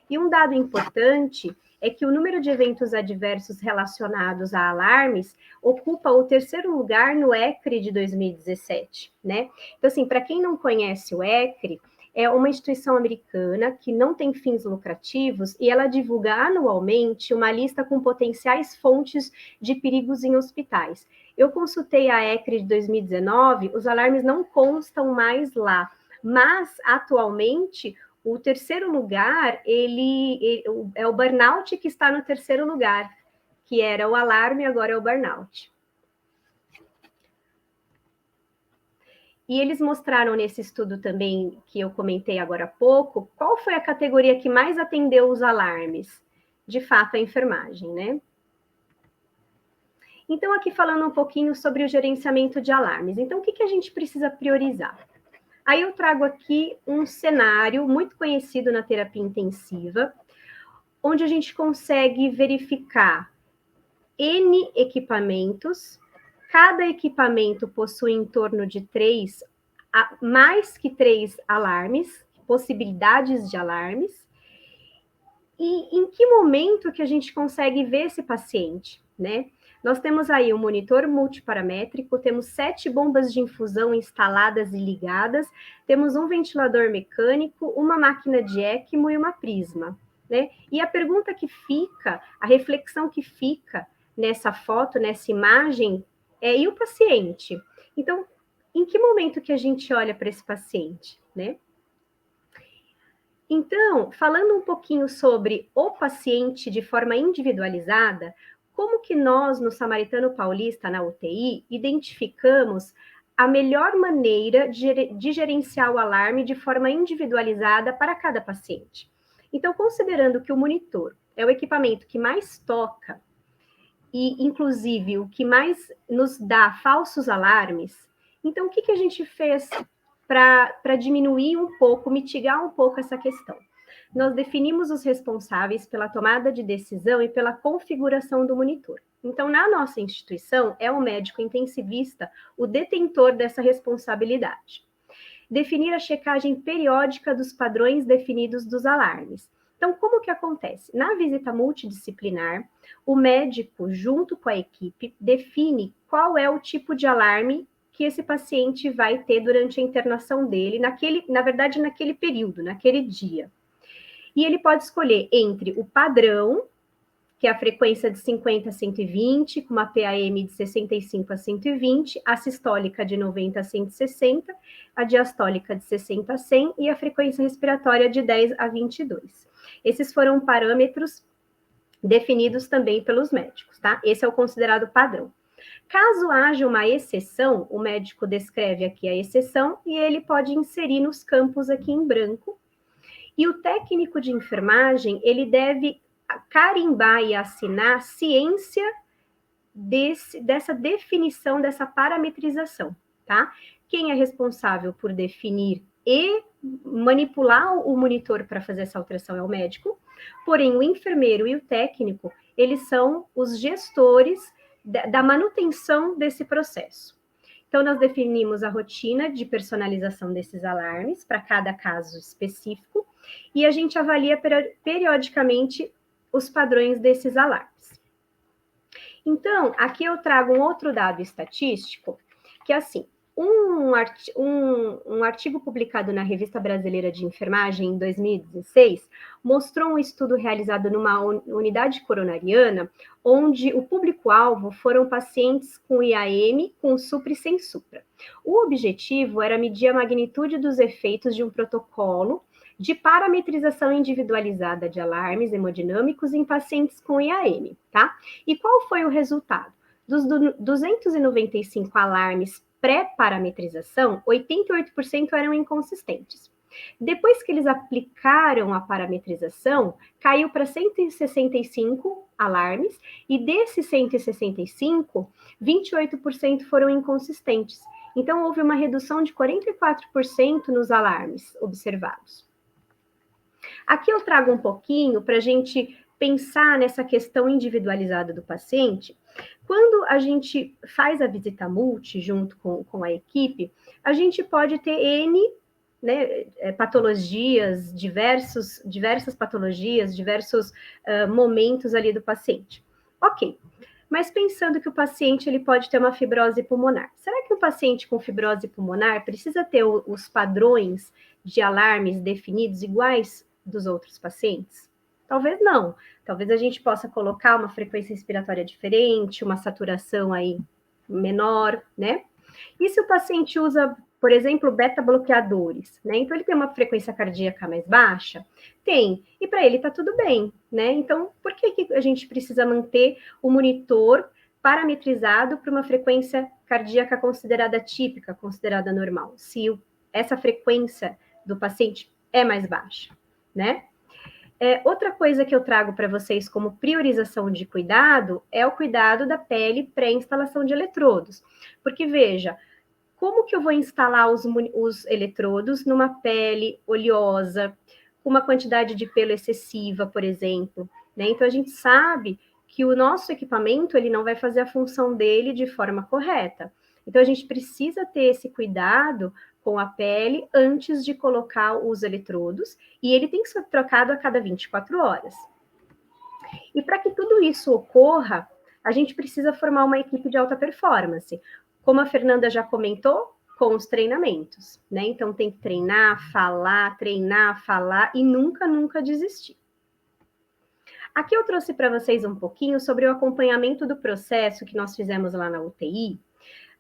E um dado importante é que o número de eventos adversos relacionados a alarmes ocupa o 3º lugar no ECRI de 2017, né? Então, assim, para quem não conhece o ECRI, é uma instituição americana que não tem fins lucrativos e ela divulga anualmente uma lista com potenciais fontes de perigos em hospitais. Eu consultei a ECRI de 2019, os alarmes não constam mais lá, mas atualmente o 3º lugar, ele é o burnout que está no 3º lugar, que era o alarme, agora é o burnout. E eles mostraram nesse estudo também, que eu comentei agora há pouco, qual foi a categoria que mais atendeu os alarmes? De fato, a enfermagem, né? Então, aqui falando um pouquinho sobre o gerenciamento de alarmes. Então, o que a gente precisa priorizar? Aí eu trago aqui um cenário muito conhecido na terapia intensiva, onde a gente consegue verificar N equipamentos. Cada equipamento possui em torno de mais que 3 alarmes, possibilidades de alarmes. E em que momento que a gente consegue ver esse paciente, né? Nós temos aí um monitor multiparamétrico, temos 7 bombas de infusão instaladas e ligadas, temos um ventilador mecânico, uma máquina de ECMO e uma prisma, né? E a pergunta que fica, a reflexão que fica nessa foto, nessa imagem, e o paciente? Então, em que momento que a gente olha para esse paciente, né? Então, falando um pouquinho sobre o paciente de forma individualizada, como que nós, no Samaritano Paulista, na UTI, identificamos a melhor maneira de gerenciar o alarme de forma individualizada para cada paciente? Então, considerando que o monitor é o equipamento que mais toca, e, inclusive, o que mais nos dá falsos alarmes, então, o que a gente fez para diminuir um pouco, mitigar um pouco essa questão? Nós definimos os responsáveis pela tomada de decisão e pela configuração do monitor. Então, na nossa instituição, é o médico intensivista o detentor dessa responsabilidade. Definir a checagem periódica dos padrões definidos dos alarmes. Então, como que acontece? Na visita multidisciplinar, o médico, junto com a equipe, define qual é o tipo de alarme que esse paciente vai ter durante a internação dele, naquele período, naquele dia. E ele pode escolher entre o padrão, que é a frequência de 50 a 120, com uma PAM de 65 a 120, a sistólica de 90 a 160, a diastólica de 60 a 100 e a frequência respiratória de 10 a 22. Esses foram parâmetros definidos também pelos médicos, tá? Esse é o considerado padrão. Caso haja uma exceção, o médico descreve aqui a exceção e ele pode inserir nos campos aqui em branco. E o técnico de enfermagem, ele deve carimbar e assinar ciência dessa definição, dessa parametrização, tá? Quem é responsável por definir e manipular o monitor para fazer essa alteração é o médico, porém o enfermeiro e o técnico, eles são os gestores da manutenção desse processo. Então, nós definimos a rotina de personalização desses alarmes para cada caso específico e a gente avalia periodicamente os padrões desses alarmes. Então, aqui eu trago um outro dado estatístico, que é assim, um artigo publicado na Revista Brasileira de Enfermagem em 2016 mostrou um estudo realizado numa unidade coronariana, onde o público-alvo foram pacientes com IAM, com supra e sem supra. O objetivo era medir a magnitude dos efeitos de um protocolo de parametrização individualizada de alarmes hemodinâmicos em pacientes com IAM, tá? E qual foi o resultado? Dos 295 alarmes pré-parametrização, 88% eram inconsistentes. Depois que eles aplicaram a parametrização, caiu para 165 alarmes, e desses 165, 28% foram inconsistentes. Então, houve uma redução de 44% nos alarmes observados. Aqui eu trago um pouquinho para a gente pensar nessa questão individualizada do paciente. Quando a gente faz a visita multi junto com a equipe, a gente pode ter N, né, patologias, diversas patologias, diversos momentos ali do paciente. Ok, mas pensando que o paciente ele pode ter uma fibrose pulmonar. Será que o paciente com fibrose pulmonar precisa ter os padrões de alarmes definidos iguais dos outros pacientes? Talvez não. Talvez a gente possa colocar uma frequência respiratória diferente, uma saturação aí menor, né? E se o paciente usa, por exemplo, beta-bloqueadores, né? Então, ele tem uma frequência cardíaca mais baixa? Tem. E para ele tá tudo bem, né? Então, por que a gente precisa manter o monitor parametrizado para uma frequência cardíaca considerada típica, considerada normal, se essa frequência do paciente é mais baixa, né? Outra coisa que eu trago para vocês como priorização de cuidado é o cuidado da pele pré-instalação de eletrodos. Porque, veja, como que eu vou instalar os eletrodos numa pele oleosa, com uma quantidade de pelo excessiva, por exemplo, né? Então, a gente sabe que o nosso equipamento ele não vai fazer a função dele de forma correta. Então, a gente precisa ter esse cuidado com a pele antes de colocar os eletrodos, e ele tem que ser trocado a cada 24 horas. E para que tudo isso ocorra, a gente precisa formar uma equipe de alta performance, como a Fernanda já comentou, com os treinamentos, né? Então tem que treinar, falar e nunca desistir. Aqui eu trouxe para vocês um pouquinho sobre o acompanhamento do processo que nós fizemos lá na UTI.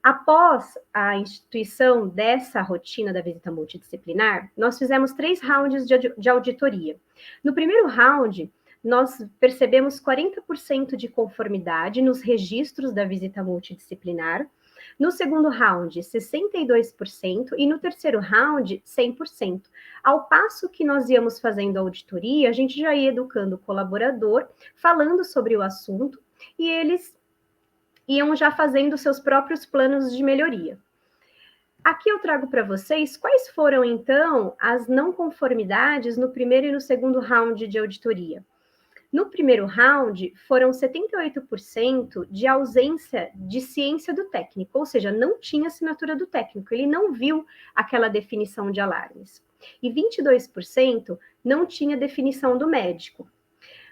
Após a instituição dessa rotina da visita multidisciplinar, nós fizemos 3 rounds de auditoria. No primeiro round, nós percebemos 40% de conformidade nos registros da visita multidisciplinar. No segundo round, 62%, e no terceiro round, 100%. Ao passo que nós íamos fazendo a auditoria, a gente já ia educando o colaborador, falando sobre o assunto, e eles iam já fazendo seus próprios planos de melhoria. Aqui eu trago para vocês quais foram, então, as não conformidades no primeiro e no segundo round de auditoria. No primeiro round, foram 78% de ausência de ciência do técnico, ou seja, não tinha assinatura do técnico, ele não viu aquela definição de alarmes. E 22% não tinha definição do médico.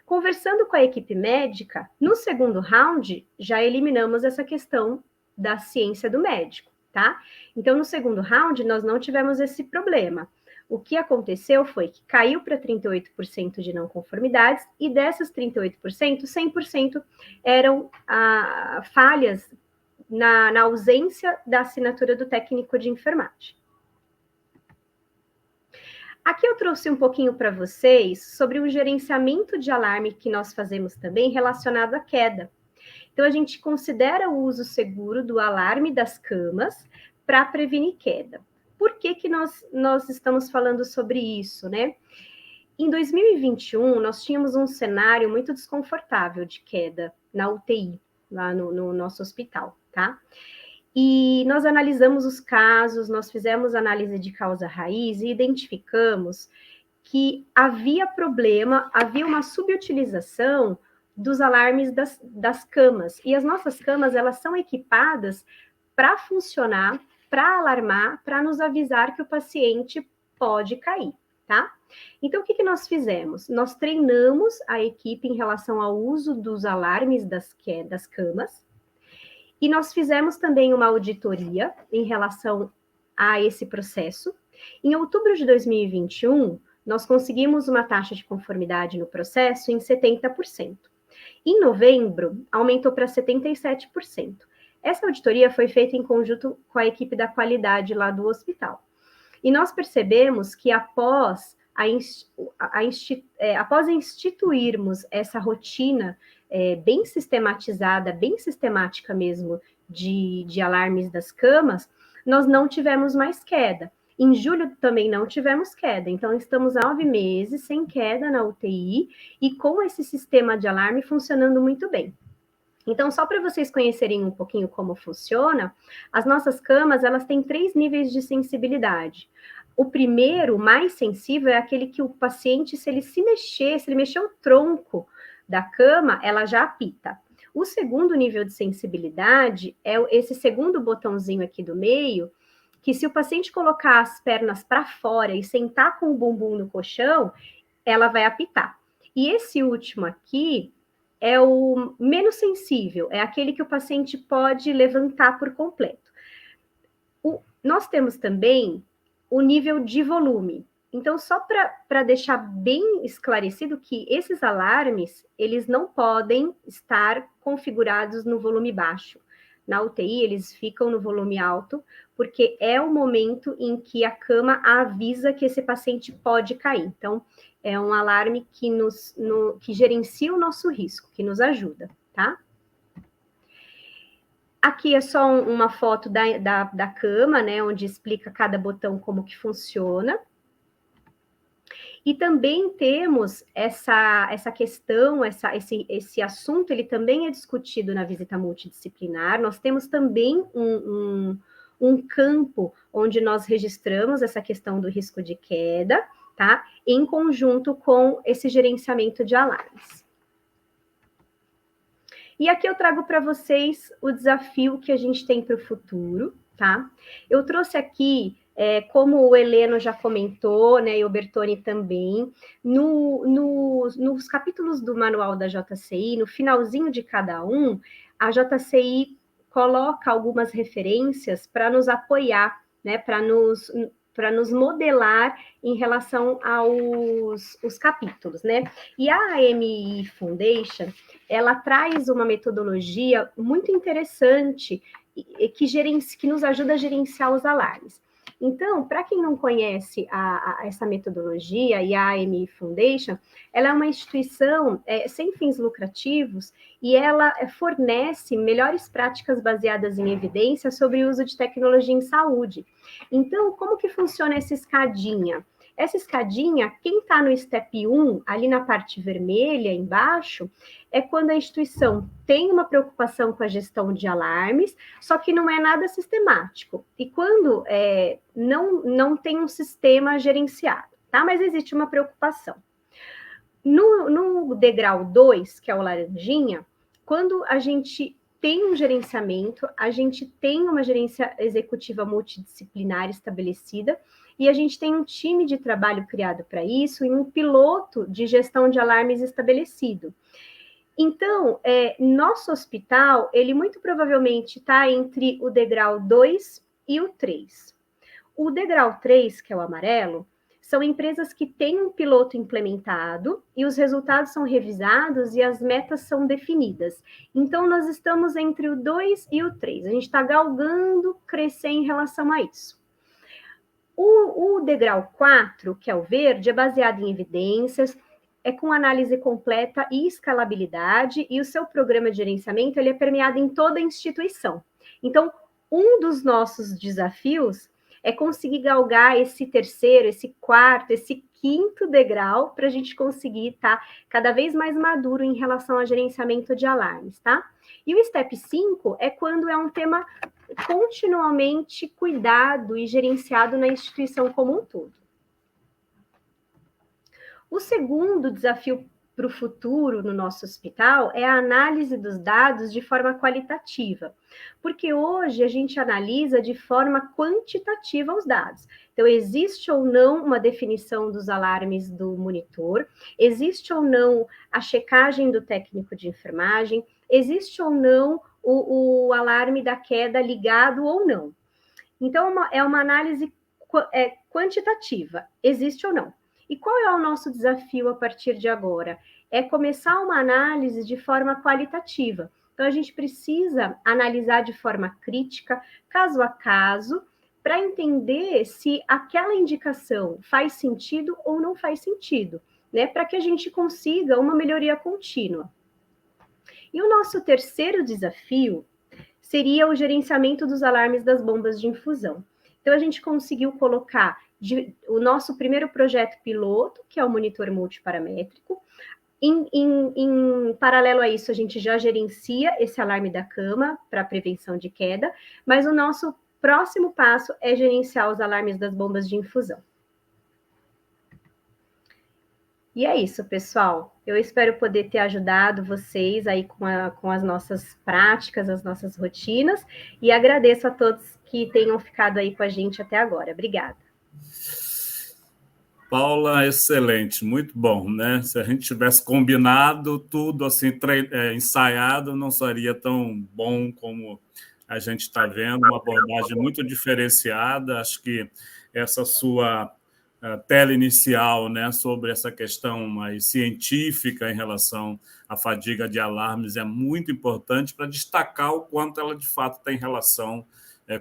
Conversando com a equipe médica, no segundo round, já eliminamos essa questão da ciência do médico, tá? Então, no segundo round, nós não tivemos esse problema. O que aconteceu foi que caiu para 38% de não conformidades, e dessas 38%, 100% eram falhas na ausência da assinatura do técnico de enfermagem. Aqui eu trouxe um pouquinho para vocês sobre o gerenciamento de alarme que nós fazemos também relacionado à queda. Então, a gente considera o uso seguro do alarme das camas para prevenir queda. Por que nós estamos falando sobre isso, né? Em 2021, nós tínhamos um cenário muito desconfortável de queda na UTI, lá no nosso hospital, tá? E nós analisamos os casos, nós fizemos análise de causa raiz e identificamos que havia problema, havia uma subutilização dos alarmes das camas. E as nossas camas, elas são equipadas para funcionar, para alarmar, para nos avisar que o paciente pode cair, tá? Então, o que nós fizemos? Nós treinamos a equipe em relação ao uso dos alarmes das camas, e nós fizemos também uma auditoria em relação a esse processo. Em outubro de 2021, nós conseguimos uma taxa de conformidade no processo em 70%. Em novembro, aumentou para 77%. Essa auditoria foi feita em conjunto com a equipe da qualidade lá do hospital. E nós percebemos que após instituirmos essa rotina bem sistematizada, bem sistemática mesmo, de alarmes das camas, nós não tivemos mais queda. Em julho também não tivemos queda, então estamos há 9 meses sem queda na UTI e com esse sistema de alarme funcionando muito bem. Então, só para vocês conhecerem um pouquinho como funciona, as nossas camas, elas têm 3 níveis de sensibilidade. O primeiro, mais sensível, é aquele que o paciente, se ele mexer o tronco da cama, ela já apita. O segundo nível de sensibilidade é esse segundo botãozinho aqui do meio, que se o paciente colocar as pernas para fora e sentar com o bumbum no colchão, ela vai apitar. E esse último aqui é o menos sensível, é aquele que o paciente pode levantar por completo. Nós temos também o nível de volume. Então, só para deixar bem esclarecido que esses alarmes, eles não podem estar configurados no volume baixo. Na UTI, eles ficam no volume alto, porque é o momento em que a cama avisa que esse paciente pode cair. Então, é um alarme que gerencia o nosso risco, que nos ajuda, tá? Aqui é só uma foto da cama, né, onde explica cada botão como que funciona. E também temos essa questão, esse assunto, ele também é discutido na visita multidisciplinar. Nós temos também um campo onde nós registramos essa questão do risco de queda, tá? Em conjunto com esse gerenciamento de alarmes. E aqui eu trago para vocês o desafio que a gente tem para o futuro, tá? Eu trouxe aqui, como o Heleno já comentou, né, e o Bertoni também, nos capítulos do manual da JCI, no finalzinho de cada um, a JCI coloca algumas referências para nos apoiar, né, para nos modelar em relação aos capítulos, né? E a AMI Foundation, ela traz uma metodologia muito interessante que nos ajuda a gerenciar os alarmes. Então, para quem não conhece essa metodologia e a AMI Foundation, ela é uma instituição sem fins lucrativos e ela fornece melhores práticas baseadas em evidência sobre o uso de tecnologia em saúde. Então, como que funciona essa escadinha? Essa escadinha, quem está no step 1, ali na parte vermelha, embaixo, é quando a instituição tem uma preocupação com a gestão de alarmes, só que não é nada sistemático. E quando não tem um sistema gerenciado, tá? Mas existe uma preocupação. No degrau 2, que é o laranjinha, quando a gente tem um gerenciamento, a gente tem uma gerência executiva multidisciplinar estabelecida e a gente tem um time de trabalho criado para isso e um piloto de gestão de alarmes estabelecido. Então, nosso hospital, ele muito provavelmente está entre o degrau 2 e o 3. O degrau 3, que é o amarelo, são empresas que têm um piloto implementado e os resultados são revisados e as metas são definidas. Então, nós estamos entre o 2 e o 3. A gente está galgando crescer em relação a isso. O degrau 4, que é o verde, é baseado em evidências, é com análise completa e escalabilidade, e o seu programa de gerenciamento ele é permeado em toda a instituição. Então, um dos nossos desafios é conseguir galgar esse terceiro, esse quarto, esse quinto degrau para a gente conseguir estar cada vez mais maduro em relação ao gerenciamento de alarmes, tá? E o step 5 é quando é um tema continuamente cuidado e gerenciado na instituição como um todo. O segundo desafio para o futuro no nosso hospital é a análise dos dados de forma qualitativa, porque hoje a gente analisa de forma quantitativa os dados. Então, existe ou não uma definição dos alarmes do monitor, existe ou não a checagem do técnico de enfermagem, existe ou não o alarme da queda ligado ou não. Então, é uma análise quantitativa, existe ou não. E qual é o nosso desafio a partir de agora? É começar uma análise de forma qualitativa. Então, a gente precisa analisar de forma crítica, caso a caso, para entender se aquela indicação faz sentido ou não faz sentido, né? Para que a gente consiga uma melhoria contínua. E o nosso terceiro desafio seria o gerenciamento dos alarmes das bombas de infusão. Então, a gente conseguiu colocar o nosso primeiro projeto piloto, que é o monitor multiparamétrico. Em paralelo a isso, a gente já gerencia esse alarme da cama para prevenção de queda, mas o nosso próximo passo é gerenciar os alarmes das bombas de infusão. E é isso, pessoal. Eu espero poder ter ajudado vocês aí com as nossas práticas, as nossas rotinas, e agradeço a todos que tenham ficado aí com a gente até agora. Obrigada. Paula, excelente, muito bom, né? Se a gente tivesse combinado tudo assim, ensaiado, não seria tão bom como a gente está vendo, uma abordagem muito diferenciada. Acho que essa sua tela inicial, né, sobre essa questão mais científica em relação à fadiga de alarmes é muito importante para destacar o quanto ela de fato tem relação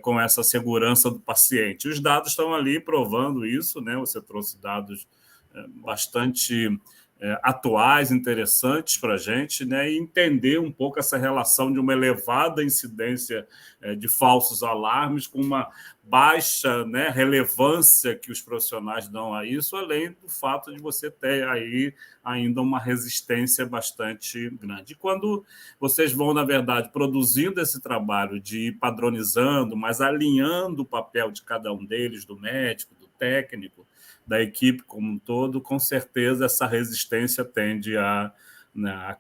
com essa segurança do paciente. Os dados estão ali provando isso, né? Você trouxe dados bastante atuais, interessantes para a gente, né? E entender um pouco essa relação de uma elevada incidência de falsos alarmes com uma baixa, né, relevância que os profissionais dão a isso, além do fato de você ter aí ainda uma resistência bastante grande. E quando vocês vão, na verdade, produzindo esse trabalho de ir padronizando, mas alinhando o papel de cada um deles, do médico, do técnico, da equipe como um todo, com certeza essa resistência tende a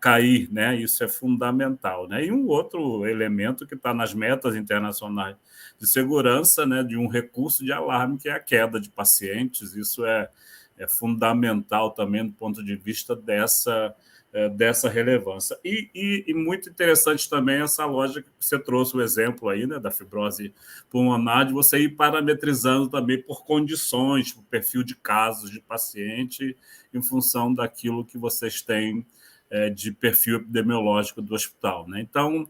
cair, né? Isso é fundamental, né? E um outro elemento que está nas metas internacionais de segurança, né, de um recurso de alarme, que é a queda de pacientes. Isso é fundamental também do ponto de vista dessa relevância. E muito interessante também essa lógica que você trouxe o exemplo aí, né, da fibrose pulmonar, de você ir parametrizando também por condições, por perfil de casos de paciente, em função daquilo que vocês têm de perfil epidemiológico do hospital, né? Então,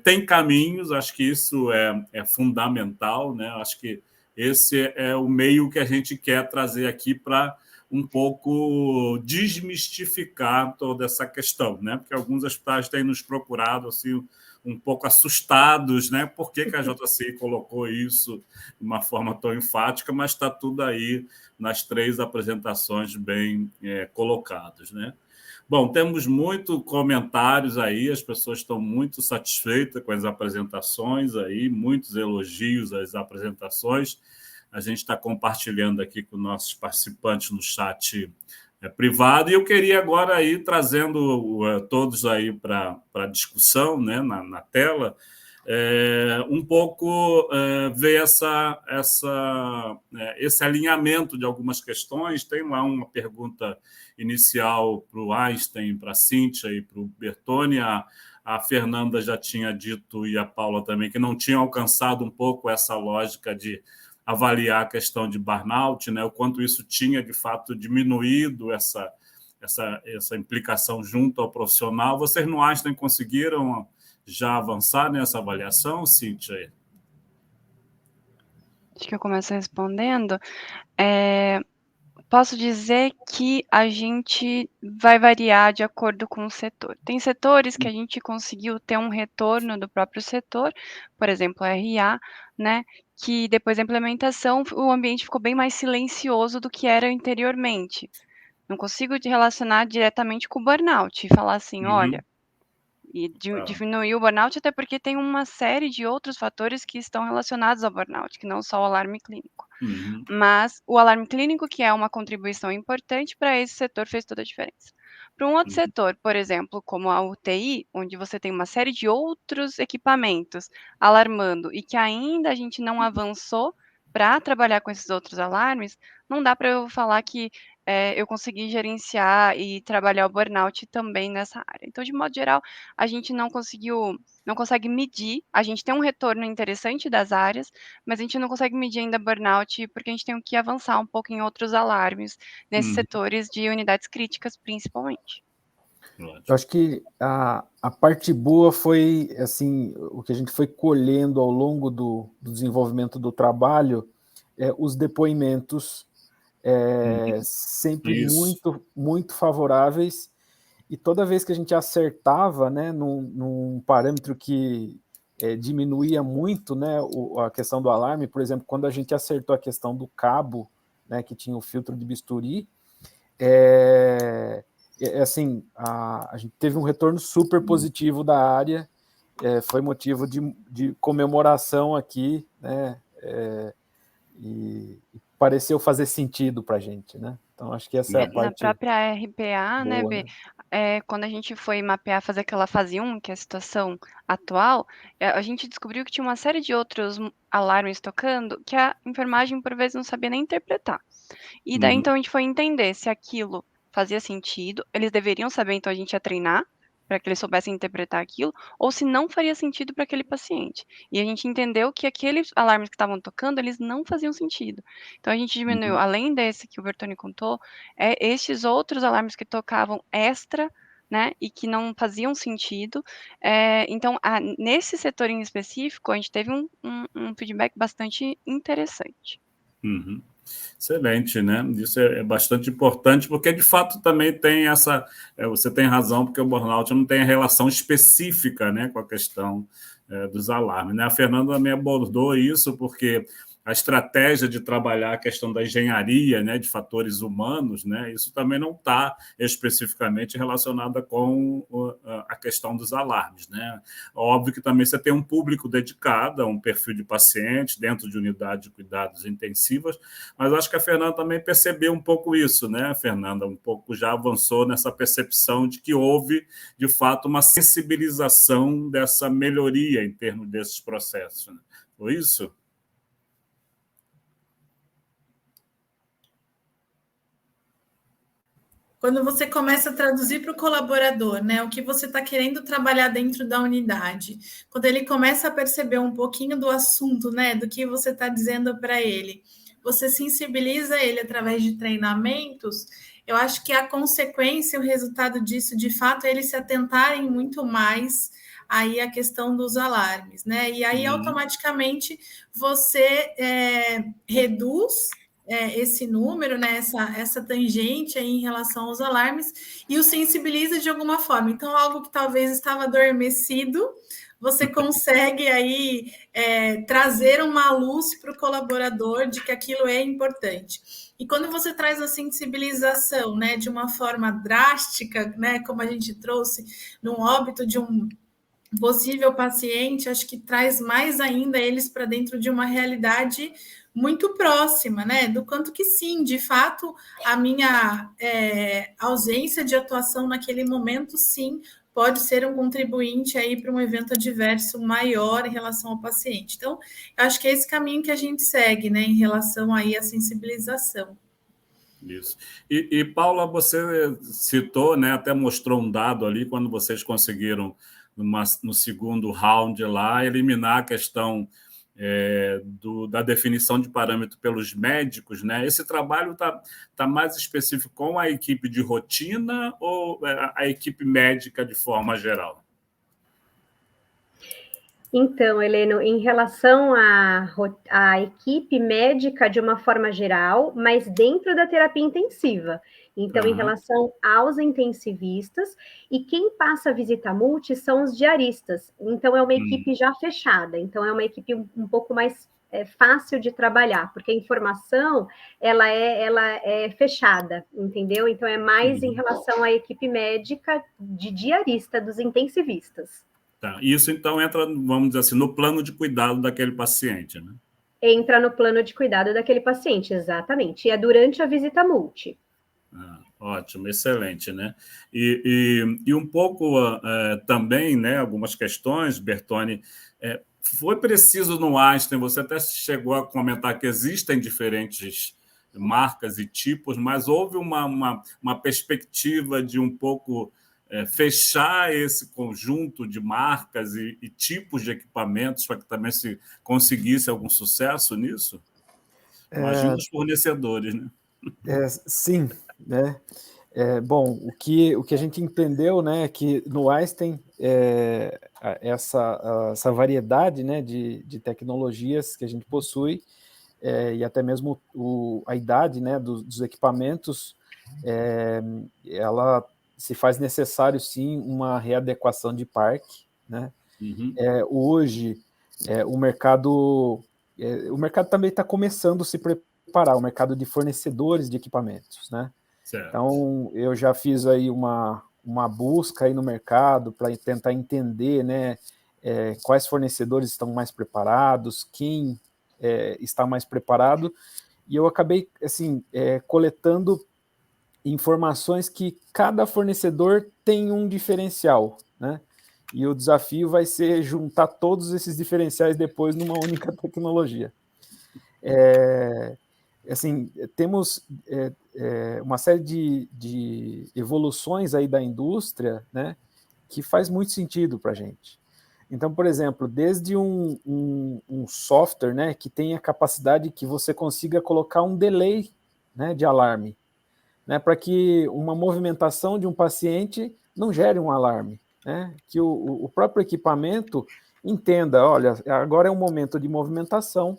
tem caminhos, acho que isso é fundamental, né? Acho que esse é o meio que a gente quer trazer aqui para um pouco desmistificar toda essa questão, né? Porque alguns hospitais têm nos procurado assim, um pouco assustados, né? Por que a JCI colocou isso de uma forma tão enfática, mas está tudo aí nas 3 apresentações bem colocadas, né? Bom, temos muitos comentários aí, as pessoas estão muito satisfeitas com as apresentações aí, muitos elogios às apresentações. A gente está compartilhando aqui com nossos participantes no chat privado. E eu queria agora aí, trazendo todos aí para a discussão, né, na tela, um pouco ver esse alinhamento de algumas questões. Tem lá uma pergunta inicial para o Einstein, para a Cíntia e para o Bertoni. A Fernanda já tinha dito, e a Paula também, que não tinha alcançado um pouco essa lógica de avaliar a questão de burnout, né? O quanto isso tinha, de fato, diminuído essa implicação junto ao profissional. Vocês no Einstein conseguiram já avançar nessa avaliação, Cíntia? Acho que eu começo respondendo. Posso dizer que a gente vai variar de acordo com o setor. Tem setores que a gente conseguiu ter um retorno do próprio setor, por exemplo, a RA, né, que depois da implementação o ambiente ficou bem mais silencioso do que era anteriormente. Não consigo te relacionar diretamente com o burnout e falar assim, olha, e diminuir o burnout, até porque tem uma série de outros fatores que estão relacionados ao burnout, que não só o alarme clínico. Mas o alarme clínico, que é uma contribuição importante para esse setor, fez toda a diferença. Para um outro setor, por exemplo, como a UTI, onde você tem uma série de outros equipamentos alarmando e que ainda a gente não avançou para trabalhar com esses outros alarmes, não dá para eu falar que eu consegui gerenciar e trabalhar o burnout também nessa área. Então, de modo geral, a gente não consegue medir, a gente tem um retorno interessante das áreas, mas a gente não consegue medir ainda burnout porque a gente tem que avançar um pouco em outros alarmes, nesses setores de unidades críticas, principalmente. Eu acho que a parte boa foi, assim, o que a gente foi colhendo ao longo do desenvolvimento do trabalho, os depoimentos sempre muito, muito favoráveis, e toda vez que a gente acertava, né, num parâmetro que diminuía muito, né, a questão do alarme, por exemplo, quando a gente acertou a questão do cabo, né, que tinha o filtro de bisturi, assim, a gente teve um retorno super positivo da área, foi motivo de comemoração aqui, né, e pareceu fazer sentido para a gente, né? Então, acho que essa é a parte... Na própria RPA, boa, né, B, quando a gente foi mapear, fazer aquela fase 1, que é a situação atual, a gente descobriu que tinha uma série de outros alarmes tocando que a enfermagem, por vezes, não sabia nem interpretar. E daí, então, a gente foi entender se aquilo fazia sentido, eles deveriam saber, então a gente ia treinar para que eles soubessem interpretar aquilo, ou se não faria sentido para aquele paciente. E a gente entendeu que aqueles alarmes que estavam tocando, eles não faziam sentido. Então a gente diminuiu, além desse que o Bertoni contou, estes outros alarmes que tocavam extra, né, e que não faziam sentido. Então, nesse setor em específico, a gente teve um feedback bastante interessante. Excelente, né? Isso é bastante importante, porque de fato também tem essa... você tem razão, porque o burnout não tem a relação específica, né, com a questão dos alarmes, né? A Fernanda também abordou isso, porque a estratégia de trabalhar a questão da engenharia, né, de fatores humanos, né, isso também não está especificamente relacionada com a questão dos alarmes, né? Óbvio que também você tem um público dedicado a um perfil de paciente dentro de unidade de cuidados intensivos, mas acho que a Fernanda também percebeu um pouco isso, né, Fernanda? Um pouco já avançou nessa percepção de que houve, de fato, uma sensibilização dessa melhoria em termos desses processos, né? Foi isso? Quando você começa a traduzir para o colaborador, né, o que você está querendo trabalhar dentro da unidade, quando ele começa a perceber um pouquinho do assunto, né, do que você está dizendo para ele, você sensibiliza ele através de treinamentos, eu acho que a consequência, o resultado disso, de fato, é eles se atentarem muito mais aí a questão dos alarmes, né? E aí, automaticamente, você reduz esse número, né, essa tangente aí em relação aos alarmes, e o sensibiliza de alguma forma. Então, algo que talvez estava adormecido, você consegue aí trazer uma luz para o colaborador de que aquilo é importante. E quando você traz a sensibilização, né, de uma forma drástica, né, como a gente trouxe num óbito de um possível paciente, acho que traz mais ainda eles para dentro de uma realidade muito próxima, né? Do quanto que sim, de fato, a minha ausência de atuação naquele momento, sim, pode ser um contribuinte aí para um evento adverso maior em relação ao paciente. Então, eu acho que é esse caminho que a gente segue, né, em relação aí à sensibilização. Isso. E Paula, você citou, né, até mostrou um dado ali, quando vocês conseguiram, no segundo round lá, eliminar a questão da definição de parâmetro pelos médicos, né? Esse trabalho tá mais específico com a equipe de rotina ou a equipe médica de forma geral? Então, Heleno, em relação à equipe médica de uma forma geral, mas dentro da terapia intensiva. Então, em relação aos intensivistas, e quem passa a visita multi são os diaristas. Então, é uma equipe já fechada. Então, é uma equipe um pouco mais fácil de trabalhar, porque a informação, ela é fechada, entendeu? Então, é mais em relação à equipe médica de diarista, dos intensivistas. Tá. Isso, então, entra, vamos dizer assim, no plano de cuidado daquele paciente, né? Entra no plano de cuidado daquele paciente, exatamente. E é durante a visita multi. Ótimo, excelente, né? E um pouco também, né, algumas questões, Bertoni, foi preciso no Einstein, você até chegou a comentar que existem diferentes marcas e tipos, mas houve uma perspectiva de um pouco fechar esse conjunto de marcas e tipos de equipamentos para que também se conseguisse algum sucesso nisso? Imagina os fornecedores, né? Sim, né? Bom, o que a gente entendeu, né, é que no Einstein essa variedade, né, de tecnologias que a gente possui e até mesmo a idade, né, dos equipamentos, ela se faz necessário, sim, uma readequação de parque, né? Hoje, o mercado também está começando a se preparar, o mercado de fornecedores de equipamentos, né? Certo. Então, eu já fiz aí uma busca aí no mercado para tentar entender, né, quais fornecedores estão mais preparados, quem está mais preparado, e eu acabei, assim, coletando informações que cada fornecedor tem um diferencial, né? E o desafio vai ser juntar todos esses diferenciais depois numa única tecnologia. Assim, temos uma série de evoluções aí da indústria, né, que faz muito sentido para a gente. Então, por exemplo, desde um software, né, que tem a capacidade que você consiga colocar um delay, né, de alarme, né, para que uma movimentação de um paciente não gere um alarme, né, que o próprio equipamento entenda, olha, agora é um momento de movimentação,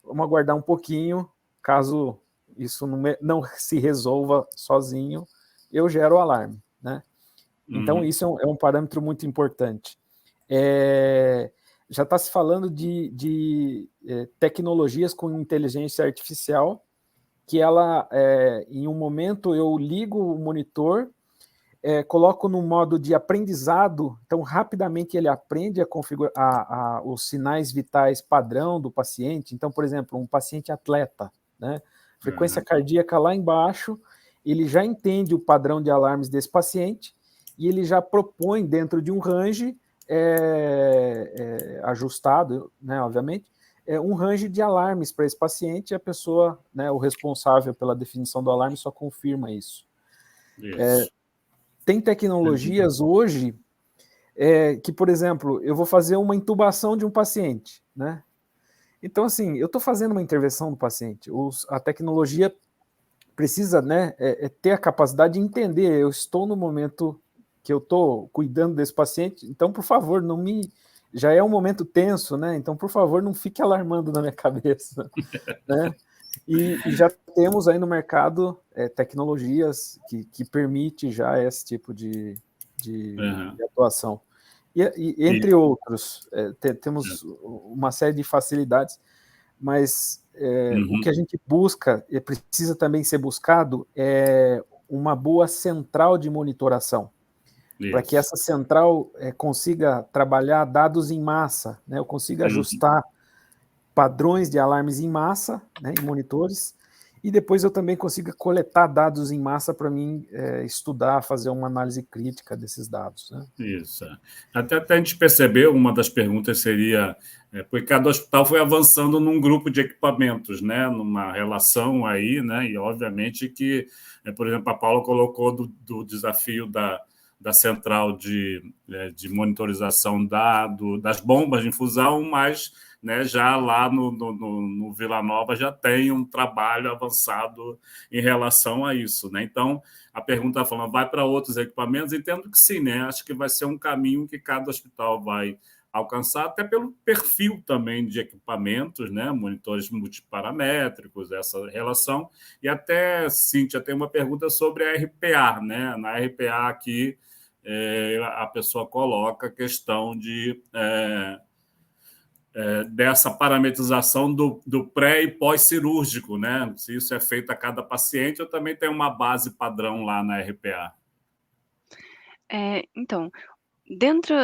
vamos aguardar um pouquinho, caso isso não se resolva sozinho, eu gero o alarme, né? Então, isso é um parâmetro muito importante. Já está se falando de tecnologias com inteligência artificial, que ela, em um momento, eu ligo o monitor, coloco no modo de aprendizado, então rapidamente ele aprende a configurar os sinais vitais padrão do paciente. Então, por exemplo, um paciente atleta, né? Frequência cardíaca lá embaixo, ele já entende o padrão de alarmes desse paciente e ele já propõe dentro de um range ajustado, né, obviamente, um range de alarmes para esse paciente, e a pessoa, né, o responsável pela definição do alarme só confirma isso. Tem tecnologias hoje que, por exemplo, eu vou fazer uma intubação de um paciente, né? Então, assim, eu estou fazendo uma intervenção do paciente, a tecnologia precisa, né, ter a capacidade de entender, eu estou no momento que eu estou cuidando desse paciente, então, por favor, já é um momento tenso, né? Então, por favor, não fique alarmando na minha cabeça, né? E já temos aí no mercado tecnologias que permite já esse tipo de atuação. E entre outros, temos uma série de facilidades, mas o que a gente busca, e precisa também ser buscado, é uma boa central de monitoração, para que essa central consiga trabalhar dados em massa, né? Eu consiga ajustar padrões de alarmes em massa, né, em monitores, e depois eu também consigo coletar dados em massa para mim estudar, fazer uma análise crítica desses dados. Né? Isso. Até a gente percebeu, uma das perguntas seria, porque cada hospital foi avançando num grupo de equipamentos, né, numa relação aí, né, e obviamente que, por exemplo, a Paula colocou do desafio da central de monitorização das bombas de infusão, mas, né, já lá no Vila Nova já tem um trabalho avançado em relação a isso. Né? Então, a pergunta está falando, vai para outros equipamentos? Entendo que sim, né? Acho que vai ser um caminho que cada hospital vai alcançar, até pelo perfil também de equipamentos, né? Monitores multiparamétricos, essa relação. E até, Cíntia, tem uma pergunta sobre a RPA. Né? Na RPA aqui, a pessoa coloca a questão dessa parametrização do pré- e pós-cirúrgico, né? Se isso é feito a cada paciente, ou também tem uma base padrão lá na RPA? Então,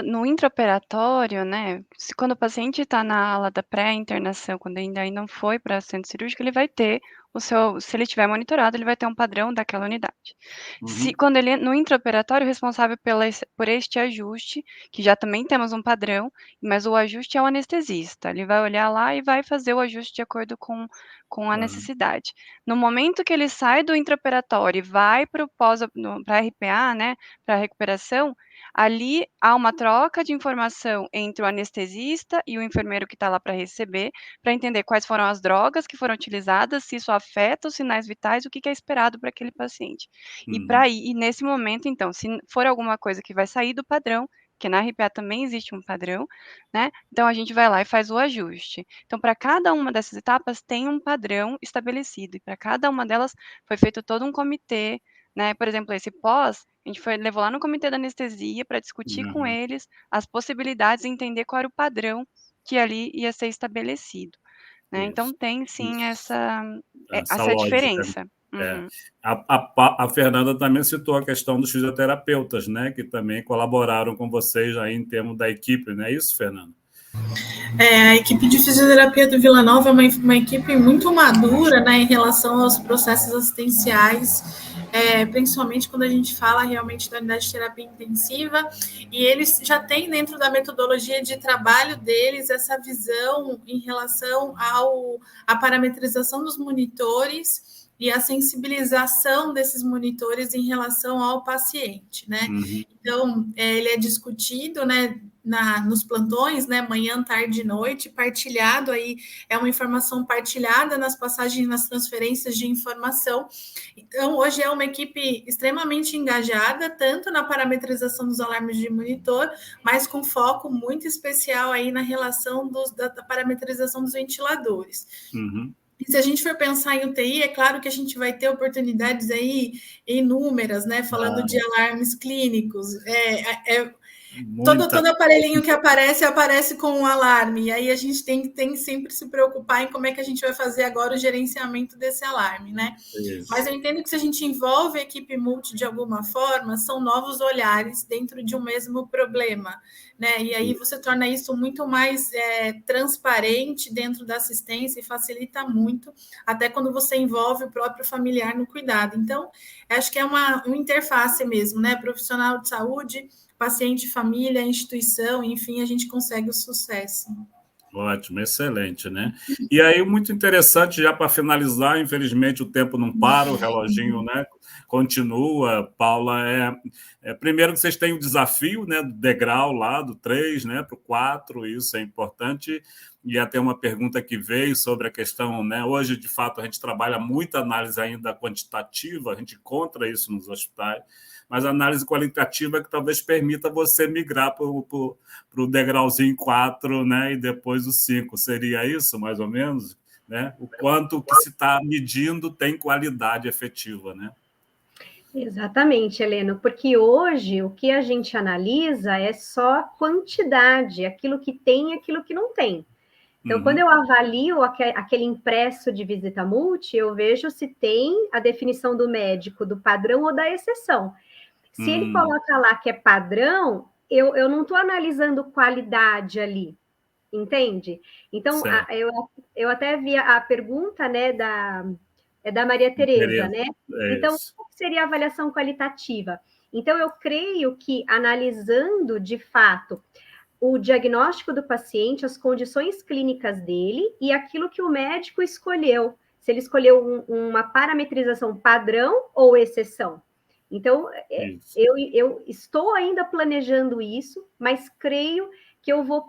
no intraoperatório, né, quando o paciente está na ala da pré-internação, quando ainda não foi para centro cirúrgico, ele vai ter se ele estiver monitorado, ele vai ter um padrão daquela unidade. Quando ele, no intraoperatório, responsável por este ajuste, que já também temos um padrão, mas o ajuste é o anestesista, ele vai olhar lá e vai fazer o ajuste de acordo com a necessidade. No momento que ele sai do intraoperatório e vai para a RPA, né, para a recuperação, ali há uma troca de informação entre o anestesista e o enfermeiro que está lá para receber, para entender quais foram as drogas que foram utilizadas, se isso afeta os sinais vitais, o que é esperado para aquele paciente. E nesse momento, então, se for alguma coisa que vai sair do padrão, que na RPA também existe um padrão, né? Então a gente vai lá e faz o ajuste. Então, para cada uma dessas etapas tem um padrão estabelecido, e para cada uma delas foi feito todo um comitê, né? Por exemplo, esse pós, a gente levou lá no comitê da anestesia para discutir com eles as possibilidades e entender qual era o padrão que ali ia ser estabelecido. Né? Então tem sim essa lógica. diferença. A Fernanda também citou a questão dos fisioterapeutas, né, que também colaboraram com vocês aí em termos da equipe, não é isso, Fernanda? A equipe de fisioterapia do Vila Nova é uma equipe muito madura, né, em relação aos processos assistenciais, principalmente quando a gente fala realmente da unidade de terapia intensiva, e eles já têm dentro da metodologia de trabalho deles essa visão em relação à parametrização dos monitores e a sensibilização desses monitores em relação ao paciente, né? Então, ele é discutido, né, nos plantões, né, manhã, tarde e noite, partilhado aí, é uma informação partilhada nas passagens, nas transferências de informação. Então, hoje é uma equipe extremamente engajada, tanto na parametrização dos alarmes de monitor, mas com foco muito especial aí na relação da parametrização dos ventiladores. E se a gente for pensar em UTI, é claro que a gente vai ter oportunidades aí inúmeras, né? Falando de alarmes clínicos. Todo aparelhinho que aparece com um alarme. E aí a gente tem sempre se preocupar em como é que a gente vai fazer agora o gerenciamento desse alarme, né? Isso. Mas eu entendo que se a gente envolve a equipe multi de alguma forma, são novos olhares dentro de um mesmo problema, né? E aí você torna isso muito mais transparente dentro da assistência e facilita muito, até quando você envolve o próprio familiar no cuidado. Então, acho que é uma interface mesmo, né? Profissional de saúde, paciente, família, instituição, enfim, a gente consegue o sucesso. Ótimo, excelente, né? E aí, muito interessante, já para finalizar, infelizmente o tempo não para, o reloginho, né, continua. Paula, primeiro que vocês têm o desafio, né, do degrau lá, do 3, né, para o 4, isso é importante. E até uma pergunta que veio sobre a questão, né, hoje, de fato, a gente trabalha muita análise ainda quantitativa, a gente encontra isso nos hospitais, mas a análise qualitativa que talvez permita você migrar para o degrauzinho 4, né, e depois o 5. Seria isso, mais ou menos? Né? O quanto que se está medindo tem qualidade efetiva, né? Exatamente, Heleno, porque hoje o que a gente analisa é só quantidade, aquilo que tem e aquilo que não tem. Então, quando eu avalio aquele impresso de visita multi, eu vejo se tem a definição do médico do padrão ou da exceção. Se ele coloca lá que é padrão, eu não estou analisando qualidade ali. entende? Então, Certo. eu até vi a pergunta, né, da Maria Tereza, né? Então, o que seria a avaliação qualitativa? Então, eu creio que analisando, de fato, o diagnóstico do paciente, as condições clínicas dele e aquilo que o médico escolheu, se ele escolheu uma parametrização padrão ou exceção. Então, eu estou ainda planejando isso, mas creio que eu vou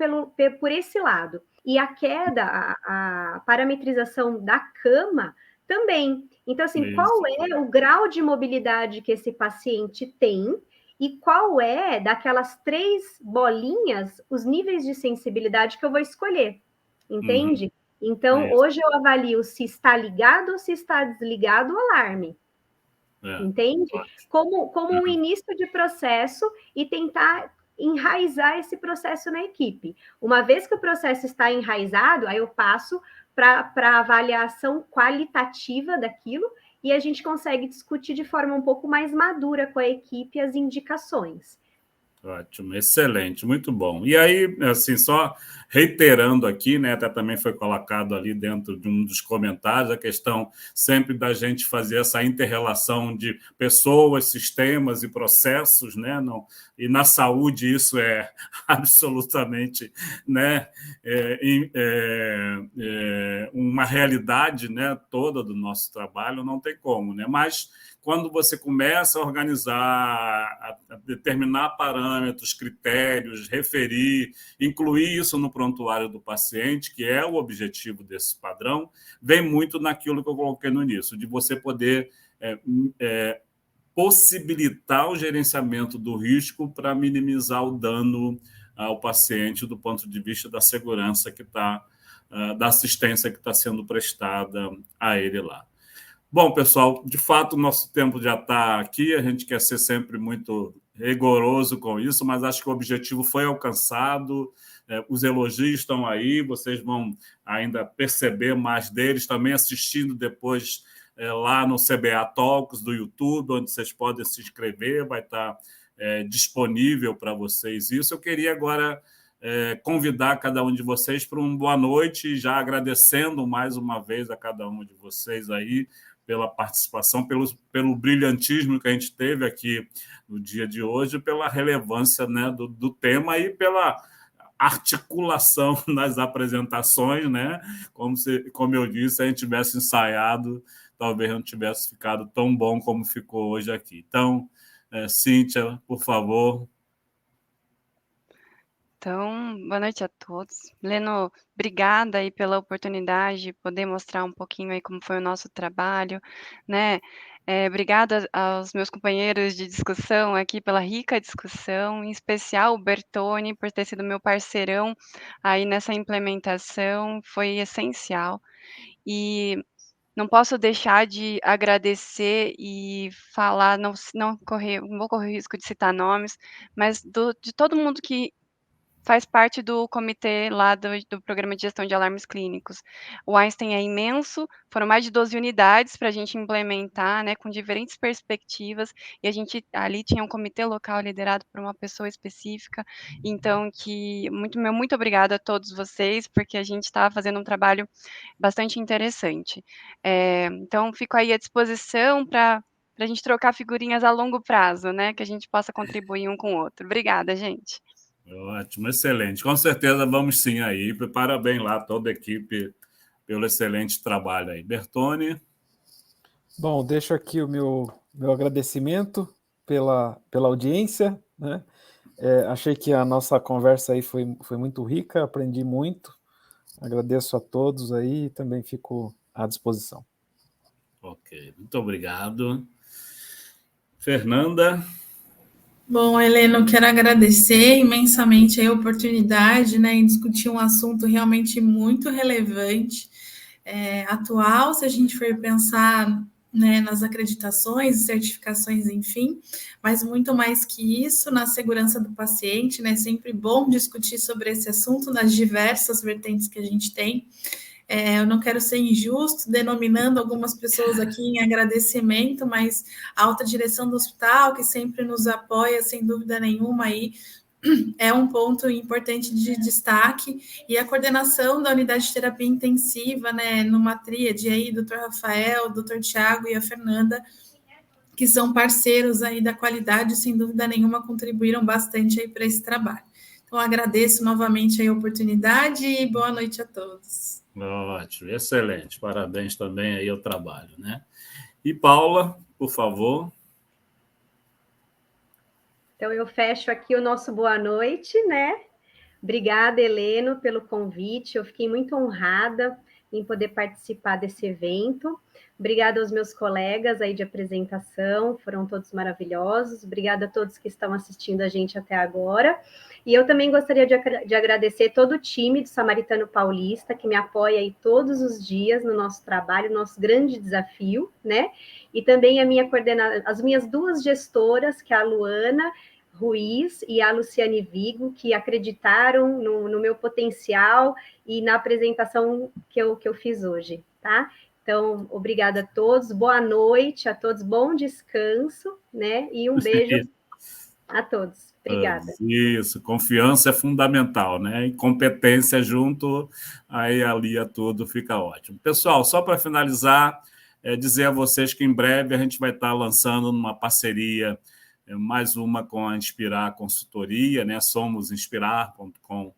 por esse lado. E a queda, a parametrização da cama também. Então, assim, qual é o grau de mobilidade que esse paciente tem e qual é, daquelas 3 bolinhas, os níveis de sensibilidade que eu vou escolher, entende? Então, hoje eu avalio se está ligado ou se está desligado o alarme. Entende? Como um início de processo e tentar enraizar esse processo na equipe. Uma vez que o processo está enraizado, aí eu passo para a avaliação qualitativa daquilo e a gente consegue discutir de forma um pouco mais madura com a equipe as indicações. Ótimo, excelente, muito bom. E aí, assim, só reiterando aqui, né, até também foi colocado ali dentro de um dos comentários, a questão sempre da gente fazer essa inter-relação de pessoas, sistemas e processos, né, não, e na saúde isso é absolutamente, né, uma realidade, né, toda do nosso trabalho, não tem como, né, mas quando você começa a organizar, a determinar parâmetros, critérios, referir, incluir isso no prontuário do paciente, que é o objetivo desse padrão, vem muito naquilo que eu coloquei no início, de você poder possibilitar o gerenciamento do risco para minimizar o dano ao paciente do ponto de vista da segurança que está, da assistência que está sendo prestada a ele lá. Bom, pessoal, de fato, o nosso tempo já está aqui, a gente quer ser sempre muito rigoroso com isso, mas acho que o objetivo foi alcançado, os elogios estão aí, vocês vão ainda perceber mais deles, também assistindo depois lá no CBA Talks do YouTube, onde vocês podem se inscrever, vai estar disponível para vocês isso. Eu queria agora convidar cada um de vocês para uma boa noite, já agradecendo mais uma vez a cada um de vocês aí, pela participação, pelo brilhantismo que a gente teve aqui no dia de hoje, pela relevância, né, do tema e pela articulação nas apresentações, né? Como eu disse, se a gente tivesse ensaiado, talvez não tivesse ficado tão bom como ficou hoje aqui. Então, Cíntia, por favor. Então, boa noite a todos. Leno, obrigada aí pela oportunidade de poder mostrar um pouquinho aí como foi o nosso trabalho, né? Obrigada aos meus companheiros de discussão aqui pela rica discussão, em especial o Bertone por ter sido meu parceirão aí nessa implementação, foi essencial. E não posso deixar de agradecer e falar, não vou correr o risco de citar nomes, mas de todo mundo que faz parte do comitê lá do Programa de Gestão de Alarmes Clínicos. O Einstein é imenso, foram mais de 12 unidades para a gente implementar, né, com diferentes perspectivas, e a gente ali tinha um comitê local liderado por uma pessoa específica, então muito obrigada a todos vocês, porque a gente estava fazendo um trabalho bastante interessante. Então, fico aí à disposição para a gente trocar figurinhas a longo prazo, né, que a gente possa contribuir um com o outro. Obrigada, gente. Ótimo, excelente. Com certeza vamos sim aí. Parabéns lá a toda a equipe pelo excelente trabalho aí. Bertone? Bom, deixo aqui o meu agradecimento pela audiência, né? Achei que a nossa conversa aí foi muito rica, aprendi muito. Agradeço a todos aí e também fico à disposição. Ok, muito obrigado. Fernanda? Bom, Helena, eu quero agradecer imensamente a oportunidade, né, em discutir um assunto realmente muito relevante, atual, se a gente for pensar, né, nas acreditações, certificações, enfim, mas muito mais que isso, na segurança do paciente, né, sempre bom discutir sobre esse assunto nas diversas vertentes que a gente tem. Eu não quero ser injusto denominando algumas pessoas aqui em agradecimento, mas a alta direção do hospital, que sempre nos apoia, sem dúvida nenhuma, aí, é um ponto importante de destaque, e a coordenação da unidade de terapia intensiva, né, numa tríade aí, doutor Rafael, doutor Tiago e a Fernanda, que são parceiros aí da qualidade, sem dúvida nenhuma, contribuíram bastante aí para esse trabalho. Então, agradeço novamente a oportunidade e boa noite a todos. Ótimo, excelente. Parabéns também aí ao trabalho, né? E Paula, por favor. Então, eu fecho aqui o nosso boa noite, né? Obrigada, Heleno, pelo convite. Eu fiquei muito honrada em poder participar desse evento. Obrigada aos meus colegas aí de apresentação, foram todos maravilhosos. Obrigada a todos que estão assistindo a gente até agora. E eu também gostaria de agradecer todo o time do Samaritano Paulista, que me apoia aí todos os dias no nosso trabalho, nosso grande desafio, né? E também as minhas duas gestoras, que é a Luana Ruiz e a Luciane Vigo, que acreditaram no meu potencial e na apresentação que eu fiz hoje, tá? Então, obrigada a todos, boa noite a todos, bom descanso, né? E um beijo a todos. Obrigada. Isso, confiança é fundamental, né? E competência junto, aí ali tudo fica ótimo. Pessoal, só para finalizar, dizer a vocês que em breve a gente vai estar lançando uma parceria, mais uma com a Inspirar Consultoria, né? Somos inspirar.com.br,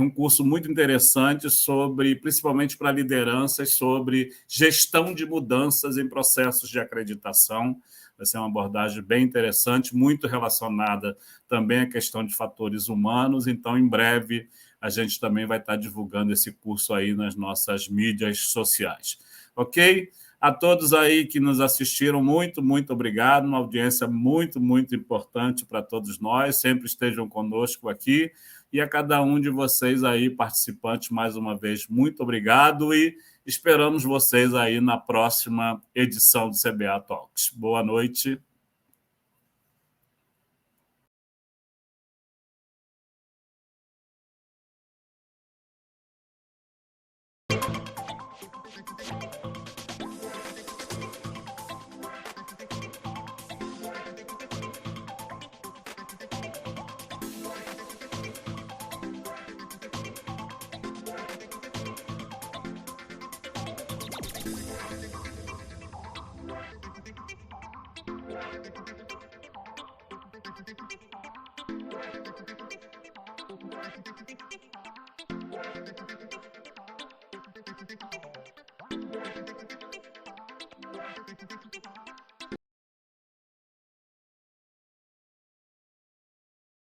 um curso muito interessante sobre, principalmente para lideranças, sobre gestão de mudanças em processos de acreditação. Vai ser uma abordagem bem interessante, muito relacionada também à questão de fatores humanos. Então, em breve, a gente também vai estar divulgando esse curso aí nas nossas mídias sociais. Ok? A todos aí que nos assistiram, muito, muito obrigado. Uma audiência muito, muito importante para todos nós. Sempre estejam conosco aqui. E a cada um de vocês aí, participantes, mais uma vez, muito obrigado e esperamos vocês aí na próxima edição do CBA Talks. Boa noite.